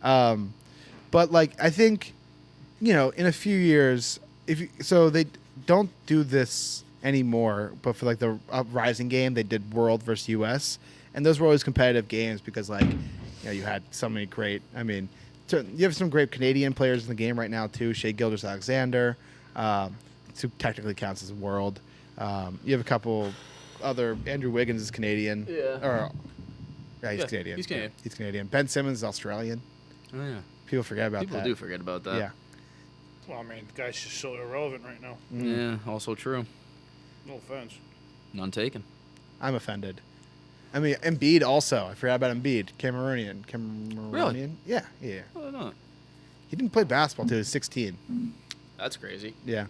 But like I think, in a few years, so they don't do this anymore. But for like the Rising game, they did World versus US, and those were always competitive games because you had so many great. I mean, you have some great Canadian players in the game right now too. Shea Gilders-Alexander, who technically counts as World. You have a couple other. Andrew Wiggins is Canadian. Yeah. He's Yeah, Canadian. he's Canadian. Yeah, he's Canadian. Ben Simmons is Australian. Oh yeah. People forget about People that. do forget about that. Yeah. Well, I mean, the guy's just so irrelevant right now. Yeah. Also true. No offense. None taken. I'm offended. I mean, Embiid also. I forgot about Embiid. Cameroonian. Really? Yeah, yeah. Oh no. He didn't play basketball till he was 16. That's crazy. Yeah.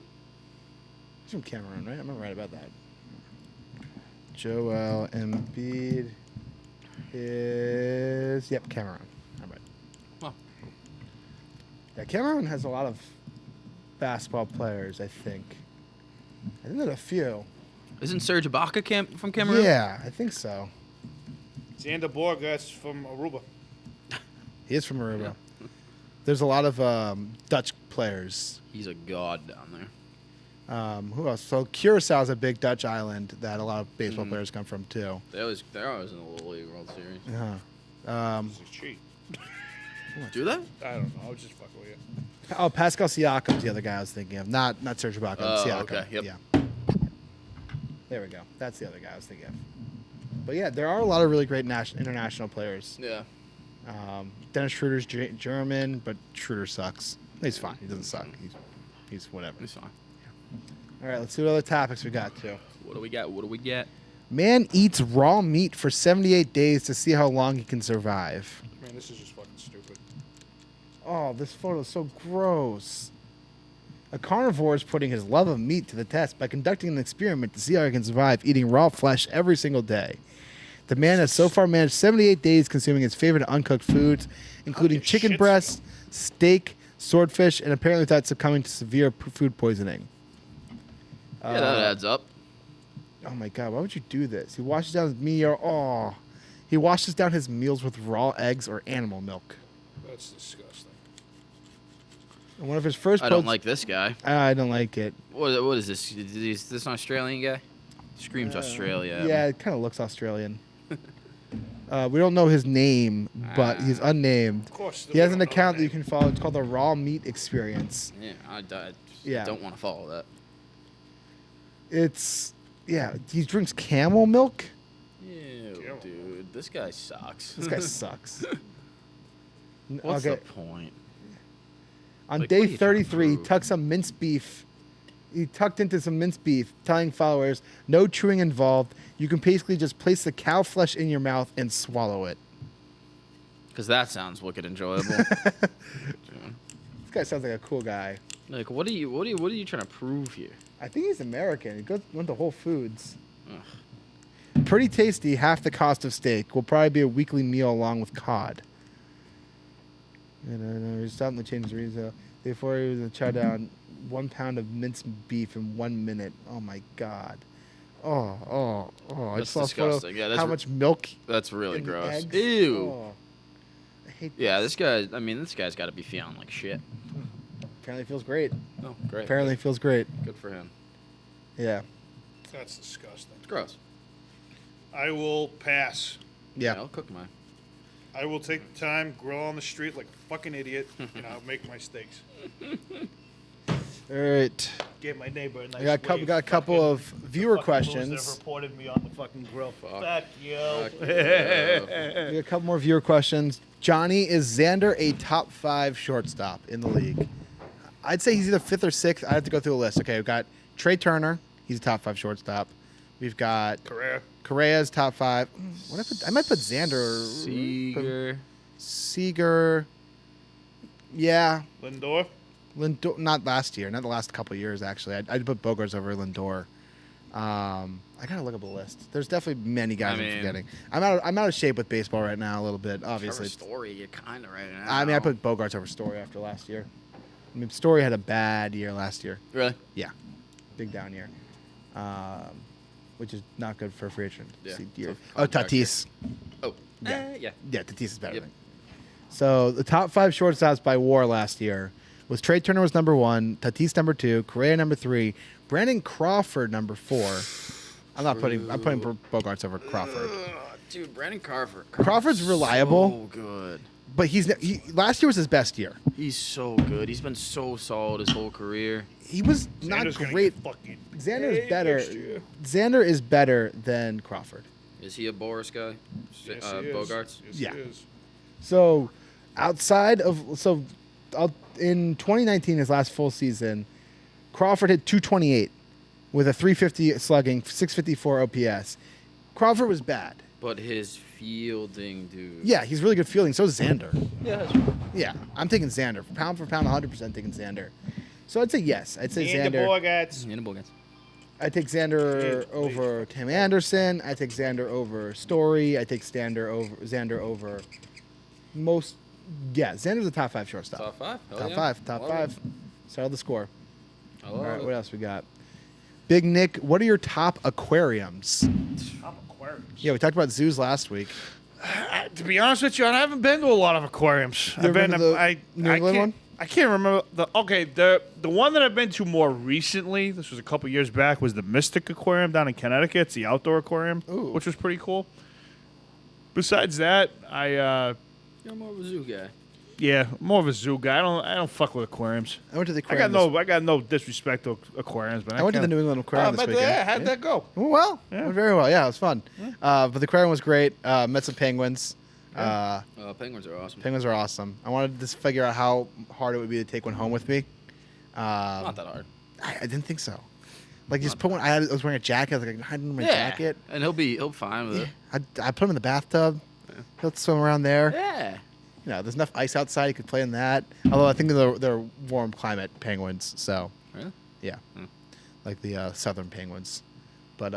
He's from Cameroon, right? I'm right about that. Joel Embiid is... Yep, Cameroon. I'm right. Wow. Yeah, Cameroon has a lot of basketball players, I think. I think there's a few. Isn't Serge Ibaka from Cameroon? Yeah, I think so. Xander Borgas from Aruba. He is from Aruba. There's a lot of Dutch players. He's a god down there. Who else? So Curacao is a big Dutch island that a lot of baseball players come from too. They're always in the Little League World Series. Yeah. This is cheat. Do they? I don't know. I was just fucking with you. Oh, Pascal Siakam's the other guy I was thinking of. Not Serge Ibaka. Oh, Siakam. okay, yep. Yeah. There we go. That's the other guy I was thinking of. But yeah, there are a lot of really great international players. Yeah. Dennis Schroeder's German, but Schroeder sucks. He's fine. He doesn't suck. He's whatever. He's fine. All right, let's see what other topics we got to. What do we got? What do we get? Man eats raw meat for 78 days to see how long he can survive. Man, this is just fucking stupid. Oh, this photo is so gross. A carnivore is putting his love of meat to the test by conducting an experiment to see how he can survive eating raw flesh every single day. The man has so far managed 78 days consuming his favorite uncooked foods, including get chicken shit breast, steak, swordfish, and apparently without succumbing to severe food poisoning. Yeah, that adds up. Oh my god, why would you do this? He washes down his meal. Oh, he washes down his meals with raw eggs or animal milk. That's disgusting. And one of his first I don't posts- like this guy. I don't like it. What is this? Is this an Australian guy? Screams Australia. Yeah, it kind of looks Australian. We don't know his name, but he's unnamed. Of course. He has an account that you can follow. It's called the Raw Meat Experience. Yeah, I Yeah. don't want to follow that. He drinks camel milk. Ew, Camel. dude, this guy sucks. This guy sucks. What's the point? On Like, day what are you trying to 33, he prove? tucked some minced beef. He tucked into some minced beef, telling followers, no chewing involved. You can basically just place the cow flesh in your mouth and swallow it. Because that sounds wicked enjoyable. This guy sounds like a cool guy. Like, what are you trying to prove here? I think he's American. He went to Whole Foods. Pretty tasty, half the cost of steak. Will probably be a weekly meal along with cod. He's starting to change the reason. Before he was going to chow down 1 pound of minced beef in 1 minute. Oh my god. I That's just saw a photo disgusting. Yeah, that's how much milk That's really in the gross. eggs. Ew. Oh, I hate Yeah, this guy's got to be feeling like shit. Apparently feels great. Oh, great. Apparently feels great. Good for him. Yeah. That's disgusting. It's gross. I will pass. Yeah. I'll cook mine. I will take the time, grill on the street like a fucking idiot, and I'll make my steaks. All right. Give my neighbor a nice We got a couple of viewer questions. reported me on the fucking grill. Fuck you. We got a couple more viewer questions. Johnny, is Xander a top 5 shortstop in the league? I'd say he's either 5th or 6th. I have to go through the list. Okay, we've got Trey Turner. He's a top 5 shortstop. We've got Correa. Correa's top 5. I might put Xander. Seager. Yeah. Lindor. Lindor, not last year, not the last couple of years actually. I'd put Bogarts over Lindor. I gotta look up the list. There's definitely many guys I'm forgetting. I'm out of shape with baseball right now a little bit. Obviously, Story, you're kind of right now. I mean, I put Bogarts over Story after last year. I mean, Story had a bad year last year. Really? Yeah, big down year, which is not good for a free agent. Yeah, Year. tough Oh, contract Tatis. Oh, yeah. Yeah, Tatis is better. Yep. Than. So the top 5 shortstops by WAR last year was Trey Turner was number 1, Tatis number 2, Correa number 3, Brandon Crawford number 4. I'm putting Bogarts over Crawford. Dude, Brandon Crawford. Crawford's reliable. So good. But last year was his best year. He's so good. He's been so solid his whole career. He was not Xander's gonna great. get fucking Xander is paid better. next year. Xander is better than Crawford. Is he a Boris guy? Yes, he is. Bogarts? Yes, Yeah. he is. So in 2019, his last full season, Crawford hit 228 with a 350 slugging, 654 OPS. Crawford was bad. But his fielding, dude. Yeah, he's really good fielding. So is Xander. Yeah, that's right. Yeah, I'm taking Xander. Pound for pound, 100% taking Xander. So I'd say yes. I'd say And the Xander. Bogarts. And the Bogarts. I take Xander over Tim Anderson. I take Xander over Story. I take Xander over most. Yeah, Xander's the top 5 shortstop. Top 5? Hell Top yeah. 5. Top Love 5. it. Settle the score. I All love right, it. what else we got? Big Nick, what are your top aquariums? Top aquariums. Yeah, we talked about zoos last week. To be honest with you, I haven't been to a lot of aquariums. You ever been to the New England one? I can't remember the one that I've been to more recently. This was a couple years back. Was the Mystic Aquarium down in Connecticut? It's the outdoor aquarium, Ooh. which was pretty cool. Besides that, You're more of a zoo guy. more of a zoo guy. I don't fuck with aquariums. I went to the I aquarium. got no disrespect to aquariums, but I went to the New England Aquarium this but weekend. yeah, how'd that go? Oh, well, Yeah. went very well. Yeah, it was fun. But the aquarium was great. Met some penguins. Penguins are awesome. Penguins are awesome. I wanted to just figure out how hard it would be to take one home with me. Not that hard. I didn't think so. Like, just put one. I was wearing a jacket. I was like, hiding my jacket. And he'll be fine with it. I put him in the bathtub. He'll swim around there. Yeah. You know, there's enough ice outside. You could play in that. Although I think they're warm climate penguins. So Really? yeah, Hmm. like the southern penguins. But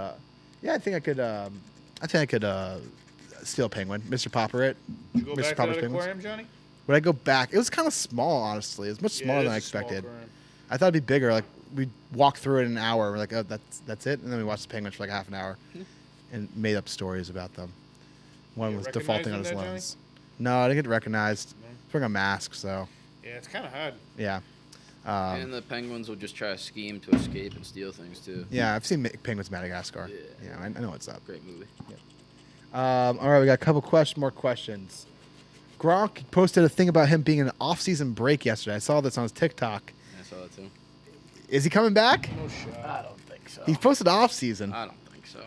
yeah, I think I could steal a penguin, Mr. Popperit. Did you go Mr. back to Popper's that penguins. aquarium, Johnny? Would I go back? It was kind of small, honestly. It was much smaller than I expected. I thought it'd be bigger. Like we'd walk through it in an hour. We're like, oh, that's it, and then we watched the penguins for like half an hour, and made up stories about them. One You was recognize defaulting on them his there, Johnny? lens. No, I didn't get recognized. No. Wearing a mask, so Yeah, it's kind of hard. yeah. And the penguins will just try to scheme to escape and steal things too. Yeah, I've seen Penguins Madagascar. Yeah. Yeah, I know what's up. Great movie. All right, we got a couple more questions. Gronk posted a thing about him being in an off-season break yesterday. I saw this on his TikTok. I saw that too. Is he coming back? No shot. I don't think so. He posted off-season. I don't think so.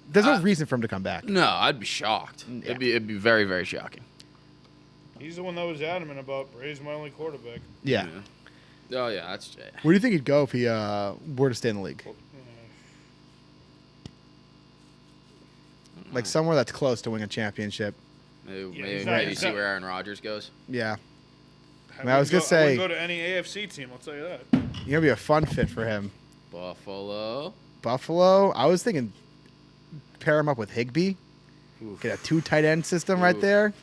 There's no reason for him to come back. No, I'd be shocked. Yeah. It'd be very, very shocking. He's the one that was adamant about Bray's my only quarterback. Yeah. Oh yeah, that's. Where do you think he'd go if he were to stay in the league? Like somewhere that's close to winning a championship. Maybe, Yeah, maybe, he's not- maybe he's see not- where Aaron Rodgers goes. Yeah. I mean, I was wouldn't gonna I say- wouldn't go to any AFC team. I'll tell you that. You're gonna be a fun fit for him. Buffalo. Buffalo. I was thinking pair him up with Higbee. Oof. Get a 2 tight end system right Oof. there.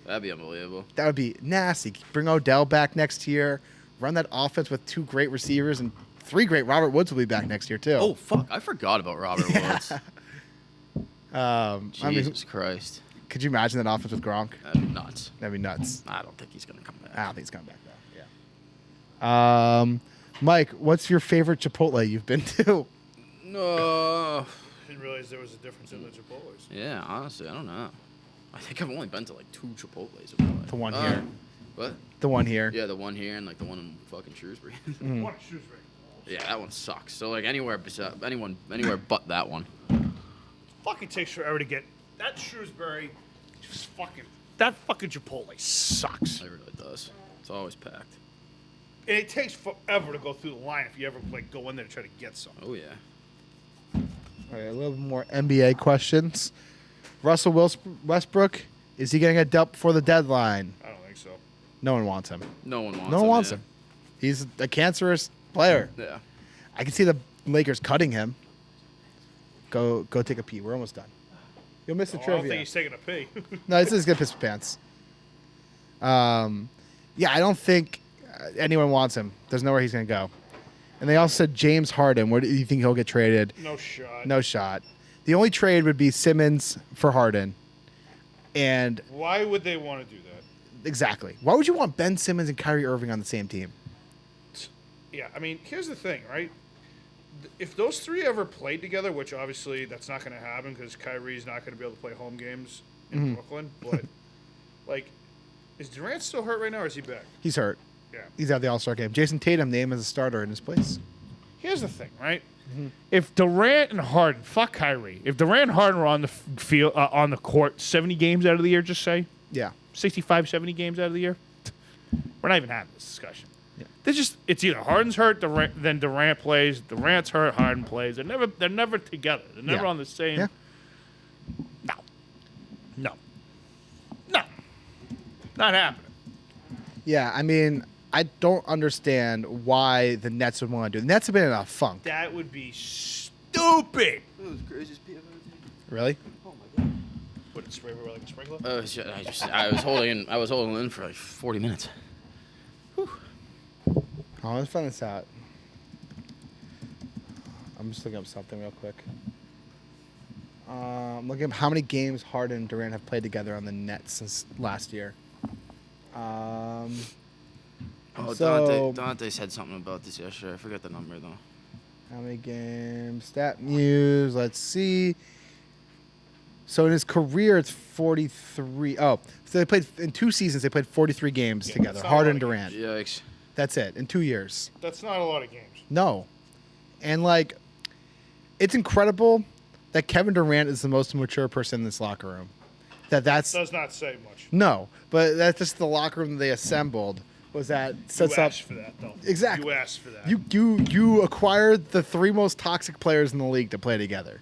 That'd be unbelievable. That would be nasty. Bring Odell back next year. Run that offense with 2 great receivers and 3 great. Robert Woods will be back next year too. Oh fuck! I forgot about Robert Woods. I mean, Jesus Christ, could you imagine that offense with Gronk? that'd be nuts. That'd be nuts. I don't think he's gonna come back. I don't think he's coming back though. Yeah. Mike, what's your favorite Chipotle you've been to? No, Didn't realize there was a difference in the Chipotles. Yeah, honestly, I don't know. I think I've only been to like 2 Chipotles in my life. The one here. What? The one here. Yeah, the one here and like the one in fucking Shrewsbury. One at Shrewsbury. Yeah, that one sucks. So like anywhere but that one. Fucking takes forever to get that Shrewsbury. Just fucking that fucking Chipotle sucks. It really does. It's always packed. And it takes forever to go through the line if you ever like go in there to try to get some. Oh yeah. All right, a little bit more NBA questions. Russell Westbrook, is he going to get dealt before the deadline? I don't think so. No one wants him. No one wants. No one wants him. He's a cancerous player. Yeah. I can see the Lakers cutting him. Go take a pee. We're almost done. You'll miss the Oh, I don't trivia. think he's taking a pee. No, this is gonna piss my pants. Yeah, I don't think anyone wants him. There's nowhere he's gonna go. And they also said James Harden. Where do you think he'll get traded? No shot. No shot. The only trade would be Simmons for Harden. And Why would they want to do that? exactly, why would you want Ben Simmons and Kyrie Irving on the same team? Yeah, I mean, here's the thing, right? If those three ever played together, which obviously that's not going to happen because Kyrie's not going to be able to play home games in Brooklyn, but like, is Durant still hurt right now, or is he back? He's hurt. Yeah. He's out the All-Star game. Jason Tatum named as a starter in his place. Here's the thing, right? If Durant and Harden, fuck Kyrie. If Durant and Harden were on the field, on the court, 70 games out of the year, just say Yeah. 65, 70 games out of the year, we're not even having this discussion. Yeah. It's either Harden's hurt, then Durant plays. Durant's hurt, Harden plays. They're never together. They're never Yeah. on the same. Yeah. No, not happening. Yeah, I mean, I don't understand why the Nets would want to do it. The Nets have been in a funk. That would be stupid. That was the craziest pee I've ever taken. Really? Oh my god. Would it spray everywhere like a sprinkler? I was holding in for like 40 minutes. Oh, let's find this out. I'm just looking up something real quick. I'm looking up how many games Harden and Durant have played together on the Nets since last year. Oh, So- Dante said something about this yesterday. I forget the number though. How many games? Stat Muse. Let's see. So in his career, it's 43. Oh, so they played in 2 seasons. They played 43 games Yeah, together. that's not a Harden, lot of Durant. Yikes. That's it in 2 years. That's not a lot of games. No, and like, it's incredible that Kevin Durant is the most mature person in this locker room. That's Does not say much. no, but that's just the locker room they assembled. Was that sets You up? asked for that, though. Exactly. You asked for that. You acquired the 3 most toxic players in the league to play together.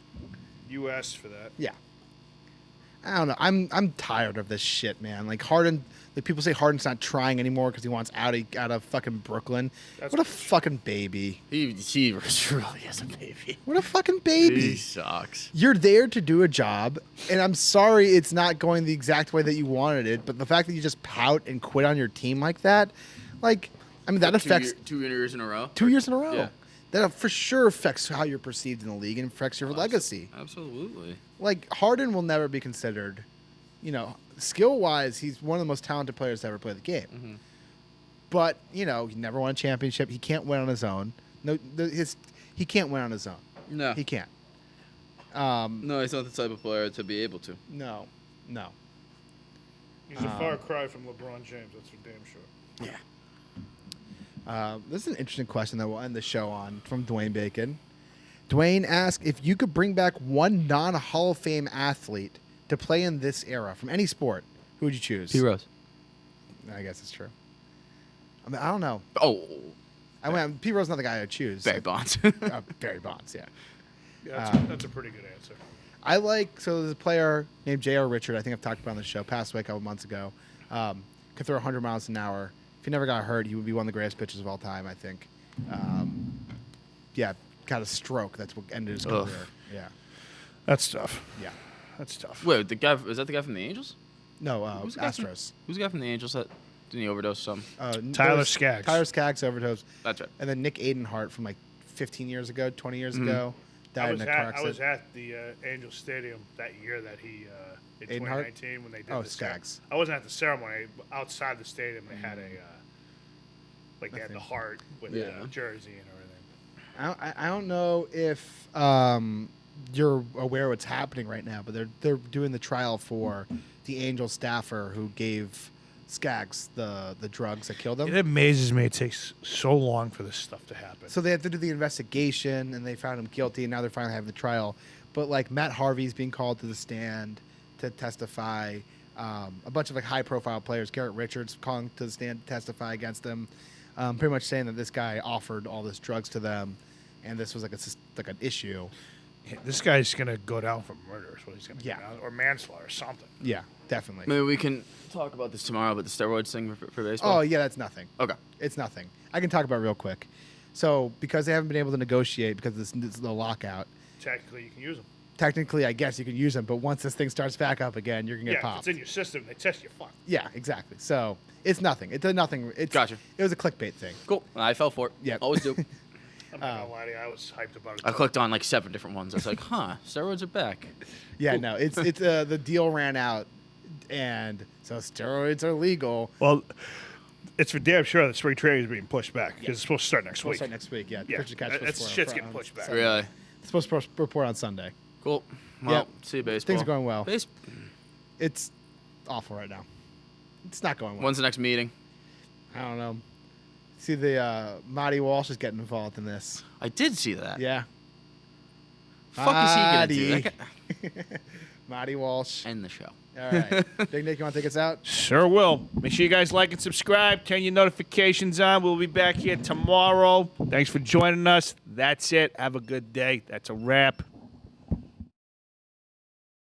You asked for that. Yeah. I don't know. I'm tired of this shit, man. Like Harden, like people say Harden's not trying anymore because he wants out of fucking Brooklyn. That's What a bullshit. fucking baby. He really is a baby. What a fucking He baby. sucks. You're there to do a job, and I'm sorry it's not going the exact way that you wanted it, but the fact that you just pout and quit on your team like that, like, I mean, that affects 2 years in a row. 2 years in a row. Yeah. That for sure affects how you're perceived in the league and affects your legacy. Absolutely. Like, Harden will never be considered, skill-wise, he's one of the most talented players to ever play the game. Mm-hmm. But, he never won a championship. He can't win on his own. He can't win on his own. No. He can't. No, he's not the type of player to be able to. No. He's a far cry from LeBron James. That's for damn sure. Yeah. This is an interesting question that we'll end the show on from Dwayne Bacon. Dwayne asked if you could bring back one non-Hall of Fame athlete to play in this era from any sport, who would you choose? Rose. I guess it's true. I mean, I don't know. Oh, Pete Rose is not the guy I'd choose. Barry Bonds. Barry Bonds, yeah. Yeah, that's a pretty good answer. So there's a player named J.R. Richard, I think I've talked about on the show, passed away a couple months ago. Could throw 100 miles an hour. If he never got hurt, he would be one of the greatest pitchers of all time, I think. Got a stroke. That's what ended his Ugh. career. Yeah. That's tough. Yeah. That's tough. Wait, is that the guy from the Angels? No, Who's the guy from- Astros. Who's the guy from the Angels that didn't he overdose some? Tyler Skaggs. Tyler Skaggs overdose. That's right. And then Nick Aidenhart from like 15 years ago, 20 years ago, died in a car I accident. was at the Angel Stadium that year that he in Aidenhart? 2019 when they did Oh, the Skaggs. I wasn't at the ceremony. Outside the stadium, they had a they had the heart with Yeah. the jersey and everything. I don't know if you're aware what's happening right now, but they're doing the trial for the Angel staffer who gave Skaggs the drugs that killed him. It amazes me it takes so long for this stuff to happen. So they have to do the investigation, and they found him guilty, and now they're finally having the trial. But like Matt Harvey's being called to the stand to testify. A bunch of like high-profile players, Garrett Richards calling to the stand to testify against them, pretty much saying that this guy offered all this drugs to them, and this was like an issue. This guy's gonna go down for murder. Is what he's gonna Yeah. go down, or manslaughter or something. Yeah, definitely. Maybe we can talk about this tomorrow, but the steroids thing for baseball. Oh yeah, that's nothing. Okay. It's nothing. I can talk about it real quick. So because they haven't been able to negotiate because this is the lockout, Technically, you can use them. technically I guess you can use them, but once this thing starts back up again, you're gonna Yeah, get if popped. it's in your system, they test you. Fuck. Yeah, exactly. So it's nothing. It's a nothing. It's Gotcha. It was a clickbait thing. Cool. I fell for it. Yep. Always do. I'm not gonna lie to you. I was hyped about it. I clicked on like 7 different ones. I was like, huh, steroids are back. Yeah, Cool. no, it's the deal ran out, and so steroids are legal. Well, it's for damn sure that spring training is being pushed back because it's supposed to start next We'll week. start next week. Yeah, Yeah, Pitcher Catch that's supposed to shit's report getting on pushed back. Sunday. Really? It's supposed to report on Sunday. Cool. Well, Yep. see you baseball. Things are going well. Base- It's awful right now. It's not going well. When's the next meeting? I don't know. See, the Marty Walsh is getting involved in this. I did see that. Yeah, Fuck is he gonna do? Marty. That guy- Marty Walsh. End the show. All right, Big Nick, you want to take us out? Sure will. Make sure you guys like and subscribe. Turn your notifications on. We'll be back here tomorrow. Thanks for joining us. That's it. Have a good day. That's a wrap.